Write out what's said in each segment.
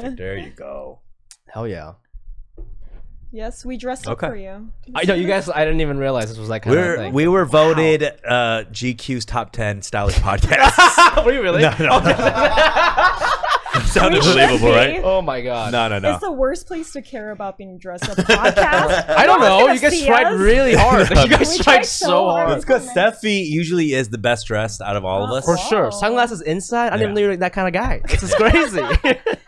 Perfect. There you go. Hell yeah. Yes, we dressed up for you. I know you guys. I didn't even realize this was like kind of thing. We were voted GQ's top 10 stylish podcasts. Were you really? No. Sounded believable, right? Oh my god. No. It's the worst place to care about being dressed up podcast. I don't know. You guys tried really hard. You guys tried so hard. It's because Steffi usually is the best dressed out of all of us. For sure. Sunglasses inside. I didn't know you were that kind of guy. This is crazy.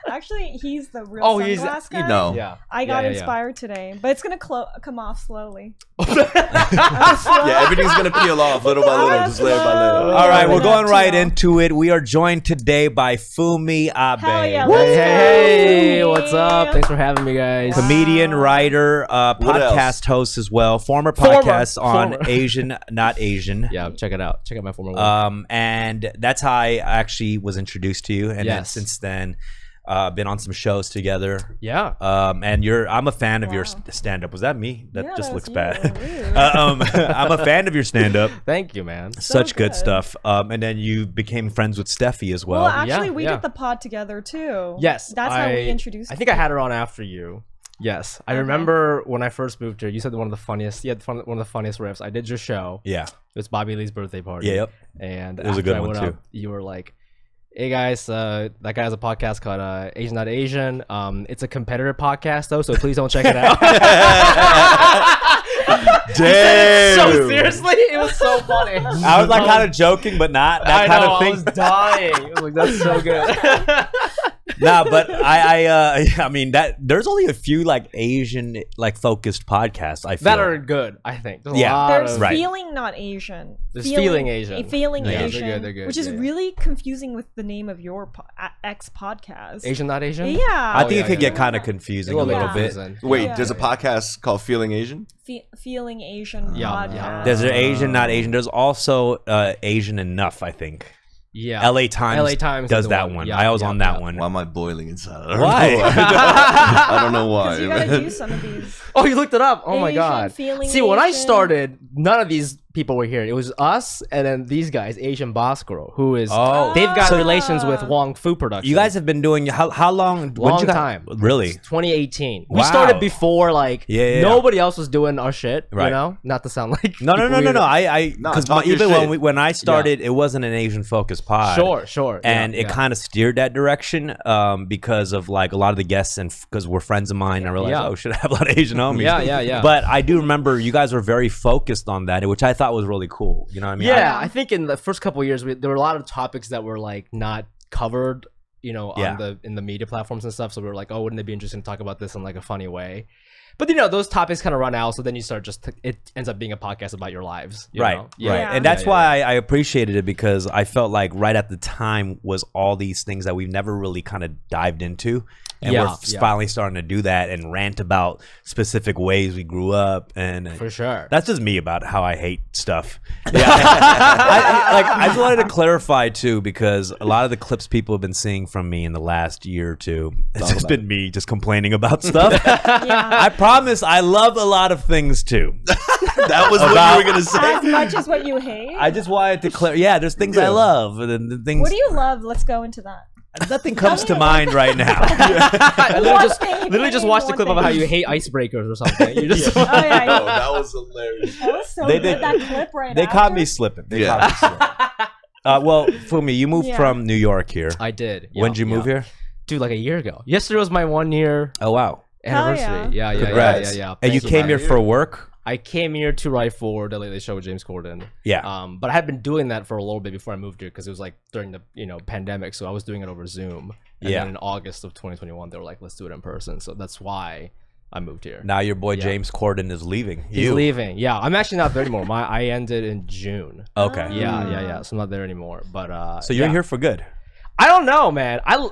Actually, he's the real sunglass guy. You know. Yeah. I got inspired today, but it's gonna come off slowly. Yeah, everything's gonna peel off little by little, just layer by layer. All right, we're going right into it. We are joined today by Fumi Abe. Hell yeah, hey, what's up? Thanks for having me, guys. Comedian, writer, podcast host as well. Former podcast on Asian, Not Asian. Yeah, check it out. Check out my former work. And that's how I actually was introduced to you. And then Yes. since then, been on some shows together. Yeah. And I'm a fan of your stand-up. Was that me? That just looks bad. Rude. I'm a fan of your stand-up. Thank you, man. Such good good. stuff. And then you became friends with Steffi as well. Well, actually, we yeah. did the pod together too. Yes. That's how we introduced. I think I had her on after you. Yes. I remember when I first moved here, you said one of the funniest, one of the funniest riffs. I did your show. Yeah. It was Bobby Lee's birthday party. Yeah, yep. And it was a good one too. You were like, hey guys, that guy has a podcast called Asian Not Asian. It's a competitor podcast though, so please don't check it out. Damn. So seriously, it was so funny. I was like kind of joking, but not that kind of thing. I was dying. I was like, that's so good. Nah, but I mean that there's only a few like Asian like focused podcasts I feel that are good. I think. There's a lot There's of, right. Feeling Not Asian. There's Feeling Asian. Feeling Yeah, Asian. they're good, which is really confusing with the name of your ex podcast. Asian Not Asian. Yeah. I think yeah, it could yeah. get kind of confusing a bit little bit. confusing. Wait, Yeah. there's a podcast called Feeling Asian? Feeling Asian Yeah, podcast. yeah. There's an Asian, Not Asian. There's also Asian Enough, I think. Yeah. LA Times does is the that one. Yeah, I was on that one. Why am I boiling inside? I don't Why? know I don't know why. You gotta do some of these. Oh, you looked it up. Oh my Asian, god. Feeling See, when I Asian. started, none of these people were here. It was us and then these guys, Asian Boss Girl, who is they've got relations with Wong Fu Production. You guys have been doing how long? Long time. Really? 2018. Wow. We started before like Yeah. nobody else was doing our shit. Right. You know, not to sound like No. weird. Because talk your even shit. when I started, it wasn't an Asian focused pod. Sure. And Yeah, it kind of steered that direction because of like a lot of the guests and because we're friends of mine. I realized, oh, should I have a lot of Asian homies? Yeah. But I do remember you guys were very focused on that, which I thought was really cool. You know what I mean? Yeah, I think in the first couple of years, there were a lot of topics that were like not covered, you know, on in the media platforms and stuff. So we were like, oh, wouldn't it be interesting to talk about this in like a funny way? But you know, those topics kind of run out, so then you start it ends up being a podcast about your lives, you know? Right. And that's why I appreciated it because I felt like right at the time was all these things that we've never really kind of dived into. And we're finally starting to do that and rant about specific ways we grew up. And for sure, that's just me about how I hate stuff. Yeah, I just wanted to clarify too because a lot of the clips people have been seeing from me in the last year or two, it's just been me just complaining about stuff. I promise I love a lot of things too. That was what you were gonna say. As much as what you hate. I just wanted to clear. Yeah, there's things I love. And the things. What do you love? Let's go into that. Nothing comes to mind right now. I literally just watched the clip of how you hate icebreakers or something. You just Oh, yeah. Oh, that was hilarious. That was so good. That clip right They after. caught me slipping. Well, Fumi, you moved from New York here. I did. When did you move here? Dude, like a year ago. Yesterday was my 1 year Oh, wow. anniversary. Yeah. Congrats. Yeah. And you Thank came here man. for work? I came here to write for the Late Late Show with James Corden. Yeah. But I had been doing that for a little bit before I moved here because it was like during the pandemic, so I was doing it over Zoom. And then in August of 2021, they were like, "Let's do it in person." So that's why I moved here. Now your boy James Corden is leaving. He's leaving. Yeah, I'm actually not there anymore. I ended in June. Okay. Yeah. So I'm not there anymore. But so you're here for good. I don't know, man. I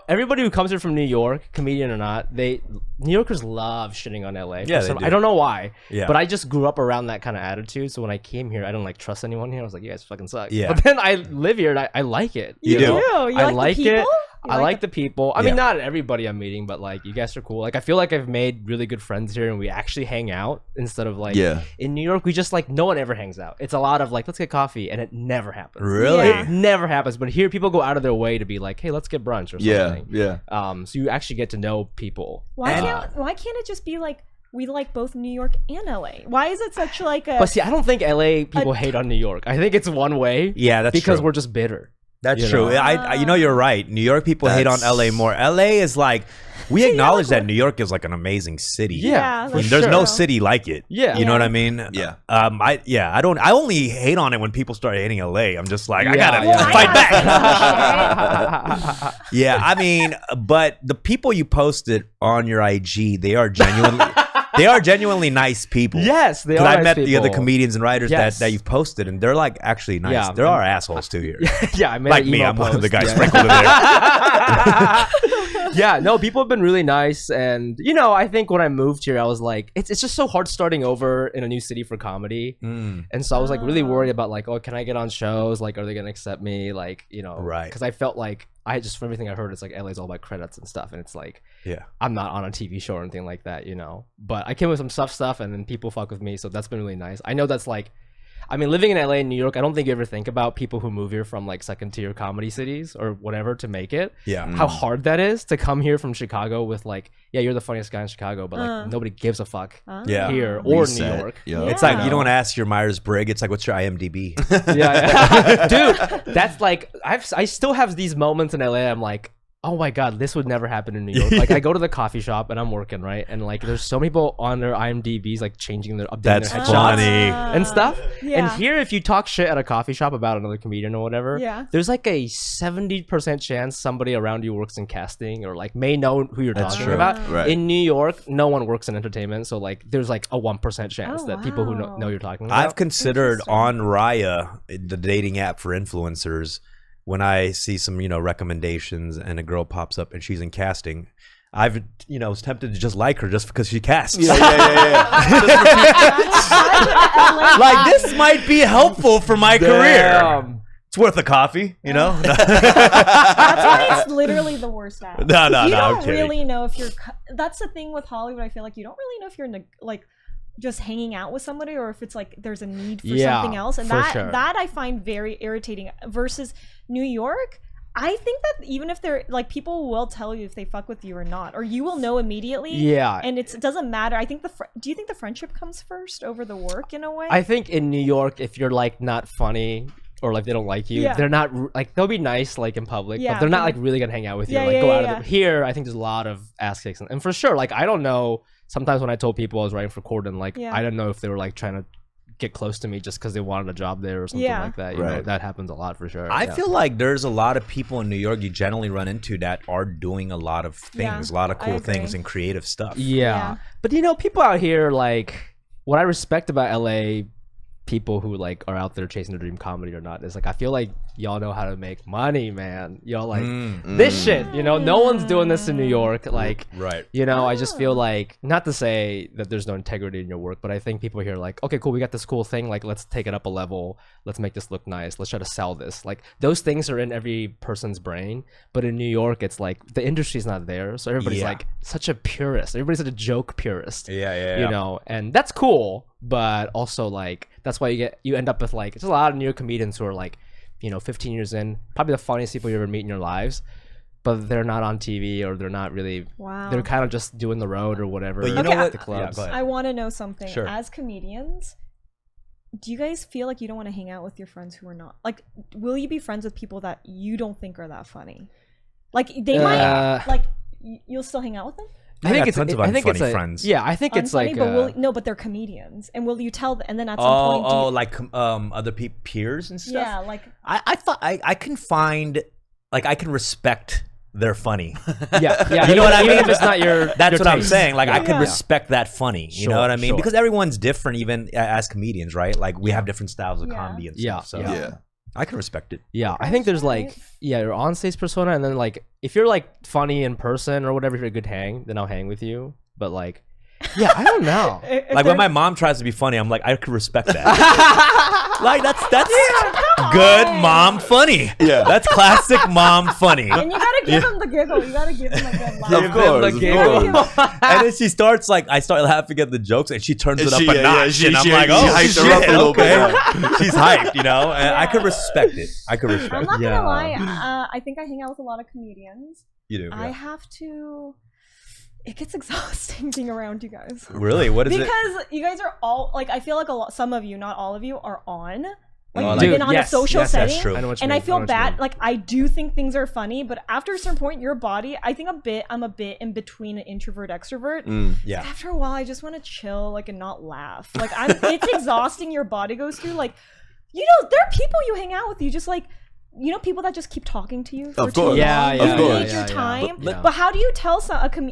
everybody who comes here from New York, comedian or not, New Yorkers love shitting on LA. Yeah, they do. I don't know why. Yeah. But I just grew up around that kind of attitude. So when I came here, I don't like trust anyone here. I was like, you guys fucking suck. Yeah. But then I live here and I like it. You do? You I like the it. people? I like the people. I mean, not everybody I'm meeting, but like you guys are cool. Like I feel like I've made really good friends here, and we actually hang out instead of like in New York. We just like no one ever hangs out. It's a lot of like let's get coffee, and it never happens. Really, it never happens. But here, people go out of their way to be like, hey, let's get brunch or something. So you actually get to know people. Why can't it just be like we like both New York and LA? Why is it such like a? But see, I don't think LA people hate on New York. I think it's one way. Yeah, that's because true. we're just bitter. That's true. I you're right. New York people hate on LA more. LA is like, we acknowledge that New York is like an amazing city. Yeah, I mean, there's no city like it. Yeah, you know what I mean. Yeah. I only hate on it when people start hating LA. I'm just like, I gotta fight back. Yeah, I mean, but the people you posted on your IG, they are genuinely nice people. Yes, they are. I met nice the other people. comedians and writers that you've posted, and they're like actually nice. Yeah, there are assholes too here. Yeah, I made like an me, email I'm one of the post. guys sprinkled in there. Yeah, no, people have been really nice, and you know, I think when I moved here, I was like, it's just so hard starting over in a new city for comedy, and so I was like really worried about like, oh, can I get on shows? Like, are they gonna accept me? Like, you know, right? Because I felt like from everything I heard, it's like LA's all about credits and stuff, and it's like, I'm not on a TV show or anything like that, you know. But I came with some stuff, and then people fuck with me, so that's been really nice. I know that's like. I mean, living in LA and New York, I don't think you ever think about people who move here from like second tier comedy cities or whatever to make it. Yeah. How hard that is to come here from Chicago with like, yeah, you're the funniest guy in Chicago, but like nobody gives a fuck here or New York. Yeah. It's like you don't ask your Myers-Briggs. It's like, what's your IMDb? Dude, that's like, I still have these moments in LA. I'm like, oh my god, this would never happen in New York. Like I go to the coffee shop and I'm working, right? And like there's so many people on their IMDb's like changing their updating their headshots and stuff. And here if you talk shit at a coffee shop about another comedian or whatever, there's like a 70% chance somebody around you works in casting or like may know who you're talking about. Right. In New York, no one works in entertainment, so like there's like a 1% chance that people who know you're talking about. I've considered on Raya, the dating app for influencers, when I see some, recommendations and a girl pops up and she's in casting, I've, was tempted to just like her just because she casts. Yeah. Like, this might be helpful for my career. It's worth a coffee, That's why it's literally the worst app. No, you don't I'm kidding. really know if you're. That's the thing with Hollywood. I feel like you don't really know if you're like just hanging out with somebody or if it's like there's a need for something else, and that I find very irritating. Versus New York, I think that even if they're like, people will tell you if they fuck with you or not, or you will know immediately. Yeah, and it doesn't matter. I think do you think the friendship comes first over the work in a way? I think in New York, if you're like not funny or like they don't like you, they're not like, they'll be nice like in public, but they're not like really gonna hang out with you. Like go out of here. I think there's a lot of ass kicks, and for sure, like I don't know. Sometimes when I told people I was writing for Corden, like I don't know if they were like trying to get close to me just because they wanted a job there or something like that. You know, that happens a lot for sure. I feel like there's a lot of people in New York you generally run into that are doing a lot of things, a lot of cool things and creative stuff. Yeah. But people out here, like what I respect about LA people who like are out there chasing their dream comedy or not is like, I feel like y'all know how to make money, man. Y'all like this shit, no one's doing this in New York. Like, I just feel like, not to say that there's no integrity in your work, but I think people here are like, okay, cool, we got this cool thing. Like, let's take it up a level. Let's make this look nice. Let's try to sell this. Like, those things are in every person's brain. But in New York, it's like the industry's not there. So everybody's like such a purist. Everybody's such a joke purist. And that's cool. But also like, that's why you end up with like, there's a lot of New York comedians who are like, 15 years in, probably the funniest people you ever meet in your lives, but they're not on TV or they're not really, they're kind of just doing the road or whatever. But you know what? The clubs. I want to know something. Sure. As comedians, do you guys feel like you don't want to hang out with your friends who are not? Like, will you be friends with people that you don't think are that funny? Like, they might, like, you'll still hang out with them? I think it's unfunny friends. Yeah, I think it's like but they're comedians, and will you tell them? And then at some point, like other peers and stuff. Yeah, like I thought I can find, like, I can respect they're funny. Yeah, you know what I mean? Even if it's not your, that's your what I'm taste. saying. Like, I can respect that funny. You know what I mean? Sure. Because everyone's different, even as comedians, right? Like, we have different styles of comedy and stuff. So I can respect it. Yeah, I think there's like, your on-stage persona, and then like, if you're like funny in person or whatever, if you're a good hang, then I'll hang with you. But like, I don't know. Like when my mom tries to be funny, I'm like, I could respect that. Like that's good mom funny. Yeah, that's classic mom funny. And you gotta gotta give him the giggle. You gotta give him a good laugh. Of course. And then she starts like, I start laughing at the jokes, and she turns it up a notch, and I'm like, she oh, hyped her up a little bit. She's hyped, you know. And I could respect it. I'm not gonna lie. I think I hang out with a lot of comedians. You do. I have to. It gets exhausting being around you guys. Really? What is it? Because you guys are all like, I feel like some of you, not all of you, are on. Like, Dude, in on a social setting. That's true. And I feel bad. Like, I do think things are funny, but after a certain point, your body, I think I'm a bit in between an introvert extrovert. Yeah. After a while, I just want to chill, like, and not laugh. Like, it's exhausting. Your body goes through. Like, you know, there are people you hang out with. You just like, you know, people that just keep talking to you. For Of course. Too long. Of course. Take your time. But how do you tell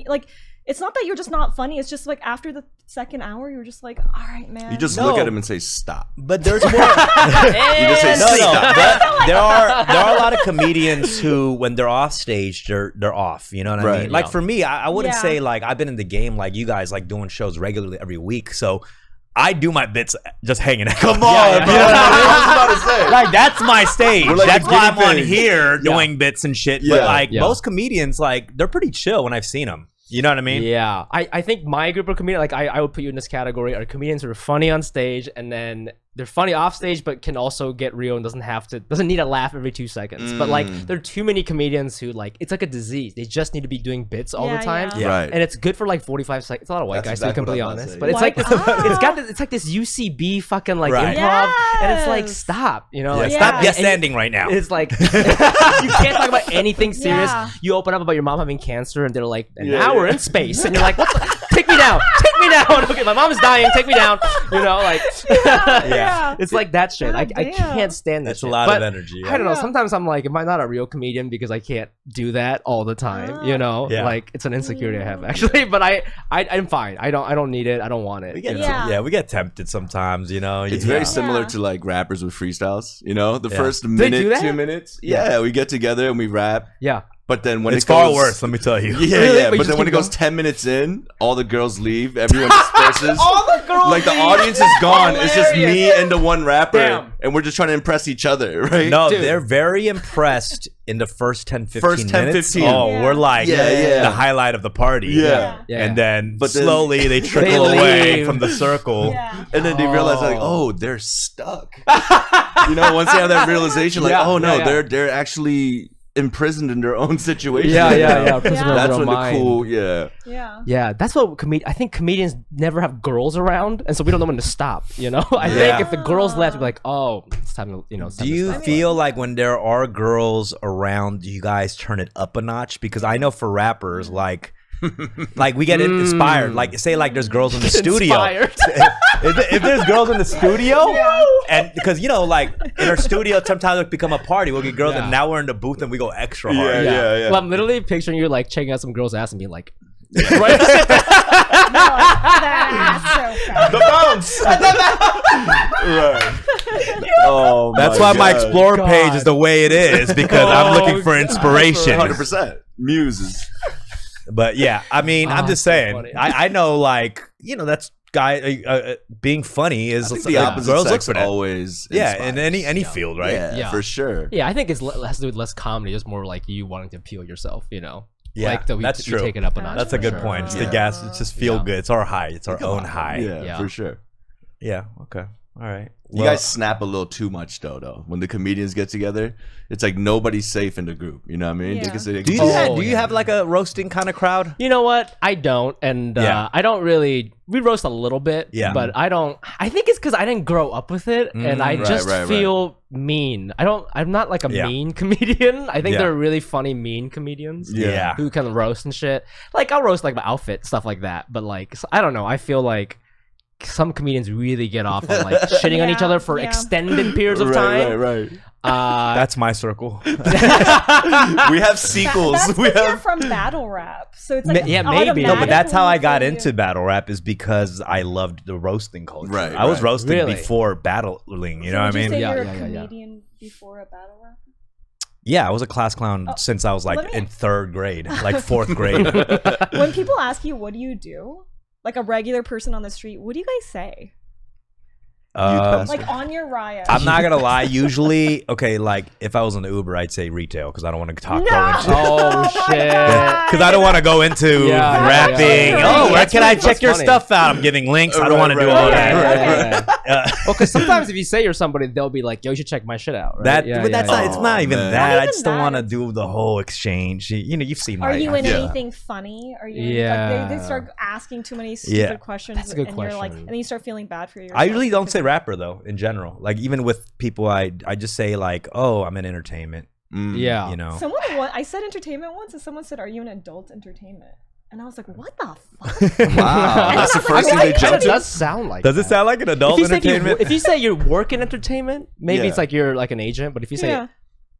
like? It's not that you're just not funny. It's just like after the second hour, you're just like, all right, man. You just look at him and say, stop. But there's more. You just say, stop. But there are a lot of comedians who, when they're off stage, they're off. You know what I mean? Like for me, I wouldn't say like I've been in the game like you guys, like doing shows regularly every week. So I do my bits just hanging out. Come on, bro. I was about to say. Like that's my stage. Like that's why I'm on pigs. here doing bits and shit. But like most comedians, like they're pretty chill when I've seen them. You know what I mean? Yeah. I think my group of comedians, like I would put you in this category, are comedians who are funny on stage and then they're funny off stage, but can also get real and doesn't need a laugh every 2 seconds. But like there are too many comedians who like, it's like a disease. They just need to be doing bits all the time. Yeah. Right. And it's good for like 45 seconds. It's a lot of white guys, to be completely honest. But it's White like this, it's like this UCB fucking like improv. Yes. And it's like, stop, you know? Like, Stop yes-anding right now. It's like you can't talk about anything serious. Yeah. You open up about your mom having cancer, and they're like, "And now we're in space," and you're like, "What? Take me down! Take me down! Okay, my mom is dying. Take me down." You know, like, it's like that shit. I can't stand that. That's shit. a lot But of energy. I don't know. Sometimes I'm like, am I not a real comedian because I can't do that all the time? You know, like it's an insecurity I have actually. But I'm fine. I don't need it. I don't want it. We get tempted sometimes. You know, It's very similar to like rappers with freestyles. You know, the first minute, 2 minutes. Yeah, we get together and we rap. Yeah. But then when it's it goes, far worse, let me tell you. Yeah. But then when it goes 10 minutes in, all the girls leave. Everyone disperses. All the girls like the leave. audience is gone. It's just me Hilarious. and the one rapper. Damn. And we're just trying to impress each other, right? No, Dude. they're very impressed in the first 10, 15 minutes. 15. Oh, we're like the highlight of the party. Yeah. And then But then- slowly they trickle They away leave. from the circle. And then they realize like, oh, they're stuck. You know, once they have that realization, like, oh no, they're actually imprisoned in their own situation. Prisoner of That's their when mind. the cool, Yeah, that's what I think comedians never have girls around, and so we don't know when to stop. You know, I think if the girls left, we'd be like, oh, it's time to, you know. Do you feel like when there are girls around, you guys turn it up a notch? Because I know for rappers, like we get inspired. Like say like there's girls in the studio. if there's girls in the studio, and because you know like in our studio sometimes it become a party. We'll get girls, and now we're in the booth and we go extra hard. Well, I'm literally picturing you like checking out some girl's ass and being like, right? That's so funny. The bounce. Right. Oh, That's why my Explorer page is the way it is, because I'm looking for inspiration. 100% muses. But yeah, I mean, I'm just saying. funny. I know, like that's being funny is the opposite girls look sex for that. always. In inspires. any field, right? Yeah, for sure. Yeah, I think it's less to do with less comedy, just more like you wanting to appeal yourself. You know. Yeah, like that's true. We take it up a notch. That's a good point. It's the gas. It's just feel good. It's our high. It's our own high. Yeah, for sure. Yeah. Okay. All right. You guys snap a little too much though. When the comedians get together, it's like nobody's safe in the group. You know what I mean? Yeah. They can say, Do you have like a roasting kind of crowd? You know what? I don't, and I don't really. We roast a little bit, but I don't. I think it's because I didn't grow up with it, and I just feel mean. I'm not like a mean comedian. I think there are really funny mean comedians. Yeah. Who can roast and shit. Like I'll roast like my outfit, stuff like that. But like I don't know. I feel like some comedians really get off on like shitting on each other for extended periods of time. Right. That's my circle. We have sequels. That's We you're have. from battle rap, so it's like maybe. No, but that's how I got automatically into battle rap, is because I loved the roasting culture. Right, I was roasting Really? before battling. You know what I mean? Would you say Yeah, you're yeah, a yeah. comedian before a battle rap? Yeah, I was a class clown since I was like in 3rd grade, like 4th grade. When people ask you, what do you do? Like a regular person on the street, what do you guys say? Like on your raya. I'm not gonna lie. Usually, okay, like if I was on the Uber, I'd say retail because I don't want to talk. Oh shit! Because I don't want to go into rapping. Oh, where can I check your stuff out? I'm giving links. I don't want to do all that. Well, because sometimes if you say you're somebody, they'll be like, "Yo, you should check my shit out." Right? But that's not. It's not even man. that. Not I even just don't that. want to do the whole exchange. You know, you've seen. Are you in anything funny? Are you? Like, they start asking too many stupid questions, That's a good and question. you're like, and then you start feeling bad for yourself. I usually don't say rapper though. In general, like even with people, I just say like, oh, I'm in entertainment. Yeah, you know. I said entertainment once, and someone said, "Are you in adult entertainment?" And I was like, "What the fuck?" Wow, that's the first thing they jump It does sound like. Does it sound like an adult entertainment? If you say you work in entertainment, maybe it's like you're like an agent. But if you say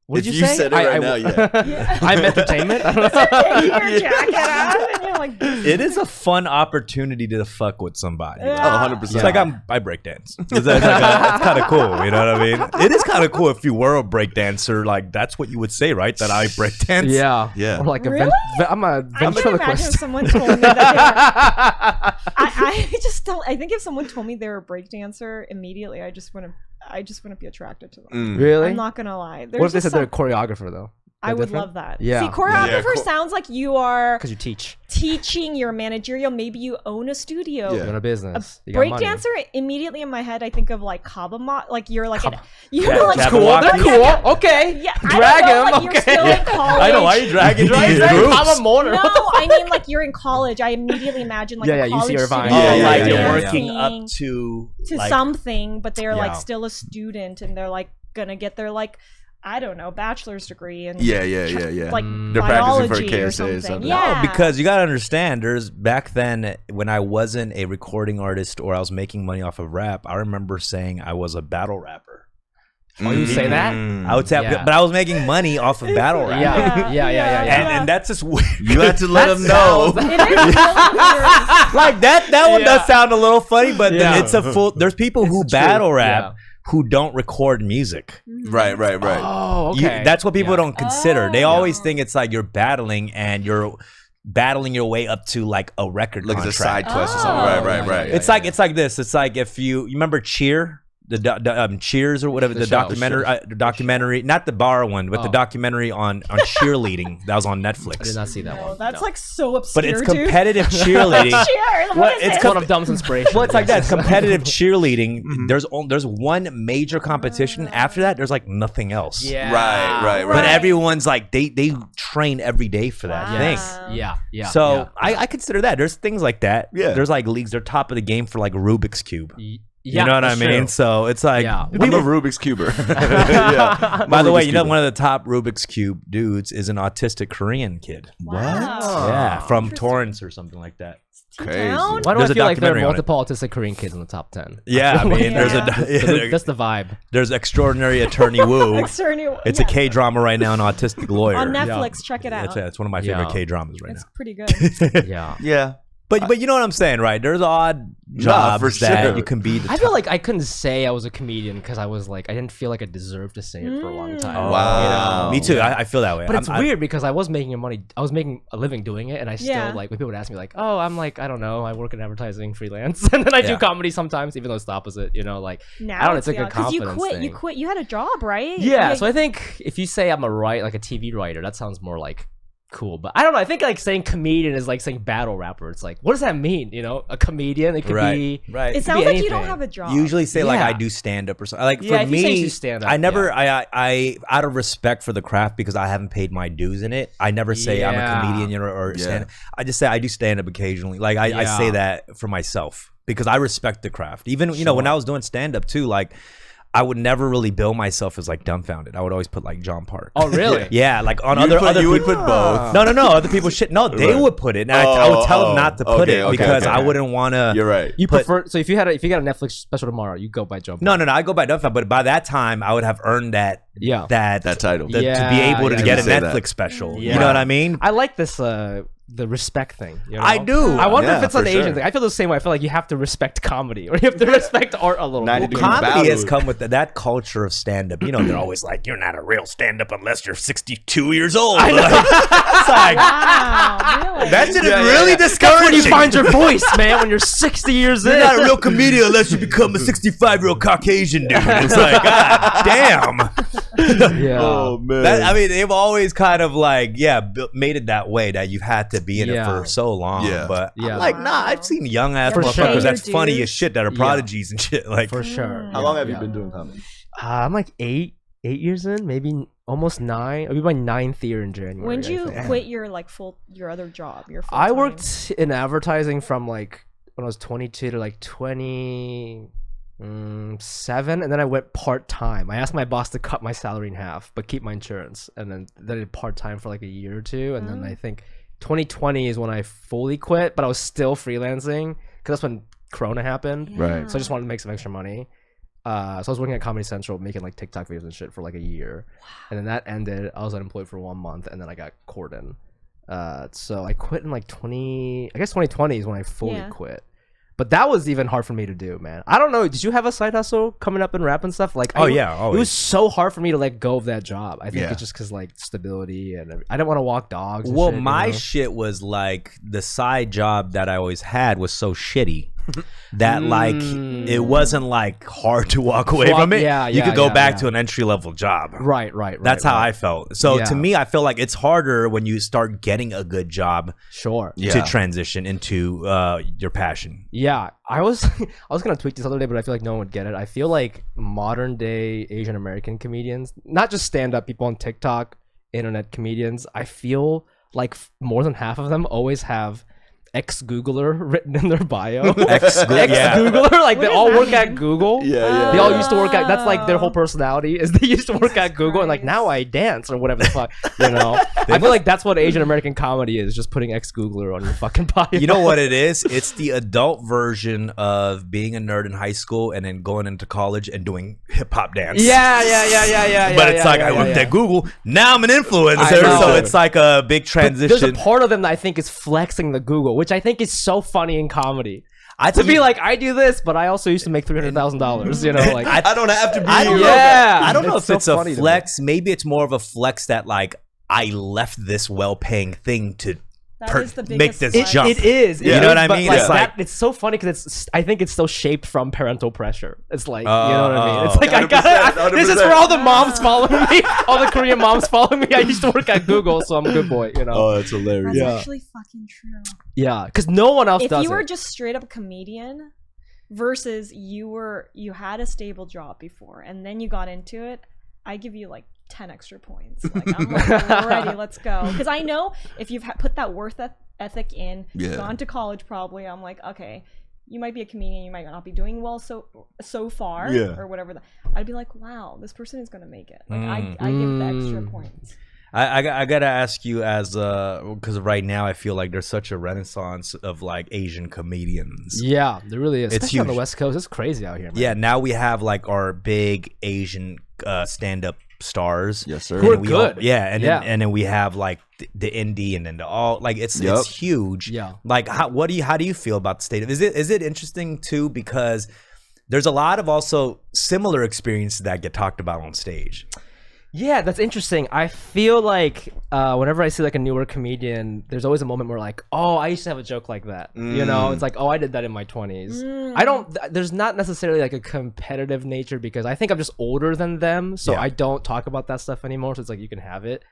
what did you say? Said it right now, yeah. I'm entertainment. I don't know. Taking your jacket off, and you're like, it is a fun opportunity to fuck with somebody. Yeah. Oh, 100%. It's like I break dance. It's kind of cool. You know what I mean? It is kind of cool if you were a break dancer. Like that's what you would say, right? That I break dance. Yeah, yeah. Or like really? I'm a I can imagine if ventriloquist. someone told me that I just don't. I think if someone told me they were a break dancer, immediately I just wouldn't be attracted to them. Really? I'm not gonna lie. What if they said they're a choreographer though? I would love that. Yeah. See, choreographer sounds like you are because you teach. teaching, you're managerial. Maybe you own a studio. You own a business. You got Break money. dancer. Immediately in my head, I think of like Kabama. Like you're like like That's cool. They're cool. Okay. Yeah, Drag I don't know, him. like, you're still in college. I know. Why are you dragging these groups? No, I mean like you're in college. I immediately imagine like a you see college your student. vine. Like you're dancing working up to like, something, but they're like still a student, and they're like gonna get their like I don't know bachelor's degree and Yeah. like They're practicing for a biology or KSA or something. something. Yeah, No, because you gotta understand, there's back then when I wasn't a recording artist or I was making money off of rap, I remember saying I was a battle rapper. Oh, you say that? I would say, but I was making money off of battle rap. Yeah. And that's just weird. You had to let them know. It is really weird. Like that one does sound a little funny, but it's a full. There's people who battle rap who don't record music. Right. Oh, okay. That's what people don't consider. They always think it's like you're battling and you're battling your way up to like a record Like contract. it's a side quest or something. Right. It's like this. It's like if you remember Cheer. The Cheers or whatever, the documentary, not the bar one, but the documentary on cheerleading that was on Netflix. I did not see that one. That's like so obscure. But it's competitive cheerleading. It's one of Dumb's inspiration. Well, it's like that. It's competitive cheerleading. There's one major competition. After that, there's like nothing else. Yeah. Right. But everyone's like they train every day for that thing. Yeah. So I consider that. There's things like that. Yeah. There's like leagues. They're top of the game for like Rubik's Cube. Yeah, you know what I mean? true. So it's like, I'm a Rubik's Cuber. Yeah. By the way, you know, one of the top Rubik's Cube dudes is an autistic Korean kid. What? Yeah, from Torrance or something like that. Crazy. Town? Why do There's I a feel like there are documentary on it. multiple autistic Korean kids in the top 10? Yeah, I mean, there's That's the vibe. there's Extraordinary Attorney Woo. It's a K drama right now, an autistic lawyer. on Netflix. Check it out. It's one of my favorite Yeah. K dramas right It's now. pretty good. Yeah. But you know what I'm saying, right? There's odd jobs for that sure. you can be. I feel like I couldn't say I was a comedian because I was like, I didn't feel like I deserved to say it for a long time. Wow. Me too. I feel that way. But it's weird because I was making I was making a living doing it, and I still like when people would ask me like, "Oh, I'm like, I don't know, I work in advertising freelance, and then I do comedy sometimes, even though it's the opposite, you know, like Now I don't know, it's like a 'cause you confidence quit. thing. You quit. You had a job, right? Yeah, so I think if you say I'm like a TV writer, that sounds more like cool. But I don't know. I think like saying comedian is like saying battle rapper. It's like, what does that mean? You know, a comedian. It could be right. It sounds like you don't have a job. Usually say like Yeah. I do stand up or something. Like Yeah, for if you say you me, stand up, I never I out of respect for the craft because I haven't paid my dues in it. I never say I'm a comedian or stand up. I just say I do stand up occasionally. Like I say that for myself because I respect the craft. Even you know when I was doing stand up too, like I would never really bill myself as like dumbfounded. I would always put like John Park. Oh really? Yeah, like on You other would people. put both. No, other people shit. No, they would put it, and I would tell them not to put it because I wouldn't want to. You're right. You prefer so if you got a Netflix special tomorrow, you go by Jump. No, I go by dumbfounded, but by that time I would have earned that That title. to be able to yeah, get a say Netflix that. special. Yeah. You know what I mean? I like this the respect thing. You know? I do. I wonder if Yeah, it's an for Asian sure. thing. I feel the same way. I feel like you have to respect comedy, or you have to respect art a little bit. 90 degree Comedy has bow. come with that culture of stand-up. You know, they're always like, "You're not a real stand-up unless you're 62 years old." I know. It's like, Wow, really? that shit is Yeah, really That's discouraging. when you find your voice, man. When you're 60 years in. You're not a real comedian unless you become a 65-year-old Caucasian dude. It's like, God damn. Yeah. Oh man. I mean, they've always kind of like, made it that way that you've had to be in it Yeah. for so long. Yeah. But Yeah. I'm like, nah, I've seen young ass For sure. motherfuckers that's Dudes. funny as shit that are Yeah. prodigies and shit. Like, For sure. How long have Yeah. you been doing comedy? I'm like 8 years in, maybe almost 9. It'll be my 9th year in January. When did I you think. quit your like your other job? Your full I worked in advertising from like when I was 22 to like 27, and then I went part-time. I asked my boss to cut my salary in half but keep my insurance, and then I did part-time for like a year or two, and then I think 2020 is when I fully quit, but I was still freelancing because that's when Corona happened. Right. So I just wanted to make some extra money. So I was working at Comedy Central making like TikTok videos and shit for like a year. And then that ended. I was unemployed for 1 month, and then I got cordon. So I quit in like 2020 is when I fully quit. But that was even hard for me to do, man. I don't know. Did you have a side hustle coming up in rap and stuff? Like, always. It was so hard for me to let go of that job. I think Yeah. it's just because like stability and I didn't want to walk dogs. And well, shit, you my know? shit was like the side job that I always had was so shitty that like it wasn't like hard to walk away from it. Yeah, you yeah, could go yeah, back yeah. to an entry level job. Right. That's how I felt. So Yeah. to me, I feel like it's harder when you start getting a good job Sure. Yeah. to transition into your passion. Yeah, I was gonna tweet this other day, but I feel like no one would get it. I feel like modern day Asian American comedians, not just stand up people on TikTok, internet comedians, I feel like more than half of them always have ex-Googler written in their bio. Ex-Googler, like they What all does that work at mean? Google. Yeah. They all used to work at, that's like their whole personality is they used to work at Google and like now I dance or whatever the fuck, you know. I feel like that's what Asian American comedy is, just putting ex-Googler on your fucking bio. You know what it is? It's the adult version of being a nerd in high school and then going into college and doing hip hop dance. Yeah. But it's like I worked at Google. Now I'm an influencer, I know. so it's like a big But transition. there's a part of them that I think is flexing the Google, which I think is so funny in comedy. To be like, I do this, but I also used to make $300,000. You know, like I don't have to be. I don't know. Yeah. I don't know It's if so it's funny a to me. flex. Maybe it's more of a flex that like I left this well-paying thing to That is the make biggest this flex. jump. It is. You know what I but, mean? Like, It's like- it's so funny because I think it's still shaped from parental pressure. It's like, you know what I mean? It's like, 100%, this is for all the moms following me, all the Korean moms following me. I used to work at Google, so I'm a good boy, you know? Oh, that's hilarious. That's actually fucking true. Yeah, because no one else If does you were it. just straight up a comedian versus you had a stable job before and then you got into it, I give you like 10 extra points. Like I'm like, ready, let's go. Because I know if you've put that worth ethic in, Yeah. gone to college probably, I'm like, okay, you might be a comedian, you might not be doing well so far, Yeah. or whatever. I'd be like, wow, this person is gonna make it. Like I give the extra points. I gotta ask you as because right now I feel like there's such a renaissance of like Asian comedians. Yeah, there really is. It's Especially on the huge. West Coast. It's crazy out here, man. Yeah, now we have like our big Asian stand-up stars. Yes, sir. Who are And we good. and Yeah. then we have like the indie and then the all like it's huge. Yeah. Like how do you feel about the state of is it interesting too because there's a lot of also similar experiences that get talked about on stage. Yeah, that's interesting. I feel like whenever I see like a newer comedian, there's always a moment where like, oh, I used to have a joke like that. You know, it's like, oh, I did that in my 20s. I don't. There's not necessarily like a competitive nature because I think I'm just older than them, so Yeah. I don't talk about that stuff anymore. So it's like you can have it.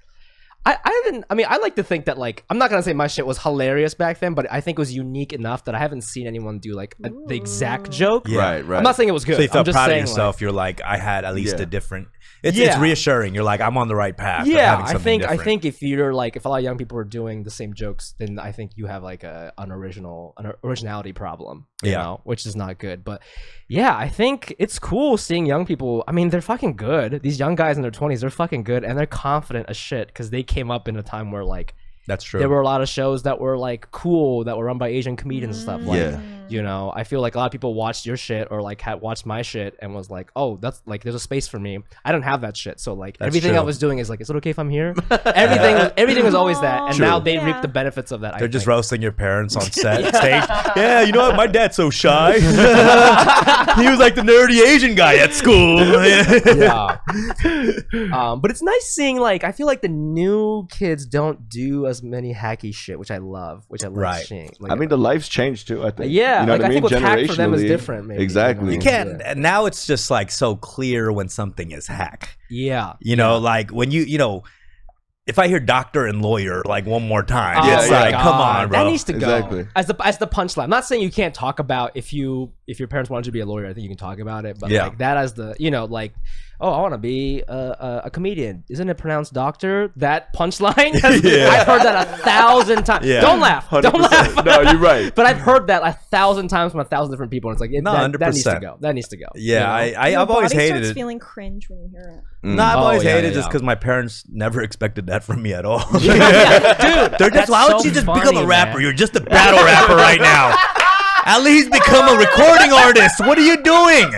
I like to think that like I'm not gonna say my shit was hilarious back then, but I think it was unique enough that I haven't seen anyone do like the exact joke. Yeah. Right. I'm not saying it was good. So you I'm felt just proud of saying, yourself. You're like, I had at least Yeah. a different. It's Yeah. reassuring. You're like, I'm on the right path. of Yeah, having I something think different. if you're like if a lot of young people are doing the same jokes, then I think you have like an originality problem. You know, which is not good. But yeah, I think it's cool seeing young people. I mean, they're fucking good. These young guys in their 20s, they're fucking good and they're confident as shit because they came up in a time where like That's true. There were a lot of shows that were like cool that were run by Asian comedians and stuff. Like, you know, I feel like a lot of people watched your shit or like had watched my shit and was like, oh, that's like there's a space for me. I don't have that shit, so like everything I was doing is like, is it okay if I'm here? everything was always that, and now they reap the benefits of that. They're just roasting your parents on stage. Yeah, you know what? My dad's so shy. He was like the nerdy Asian guy at school. But it's nice seeing like I feel like the new kids don't do as many hacky shit, which I love, seeing. Like, I mean, the life's changed too. I think. Yeah, you know like what I think what's hack for them is Generationally, different. Maybe, exactly. You can't. Now it's just like so clear when something is hack. Yeah. You know, like when you know. If I hear doctor and lawyer like one more time, it's like, come on, bro. That needs to go. Exactly. As the punchline. I'm not saying you can't talk about if your parents wanted you to be a lawyer. I think you can talk about it, but like that as the like, oh, I want to be a comedian. Isn't it pronounced doctor? That punchline. I've heard that 1,000 times. Yeah. Don't laugh. 100%. Don't laugh. No, you're right. But I've heard that 1,000 times from 1,000 different people, and it's like that needs to go. That needs to go. Yeah, you know? I've always hated it. Feeling cringe when you hear it. No, I've always hated it just because my parents never expected that from me at all. Dude, they're just, why would you just become a rapper? Man. You're just a battle rapper right now. At least become a recording artist. What are you doing?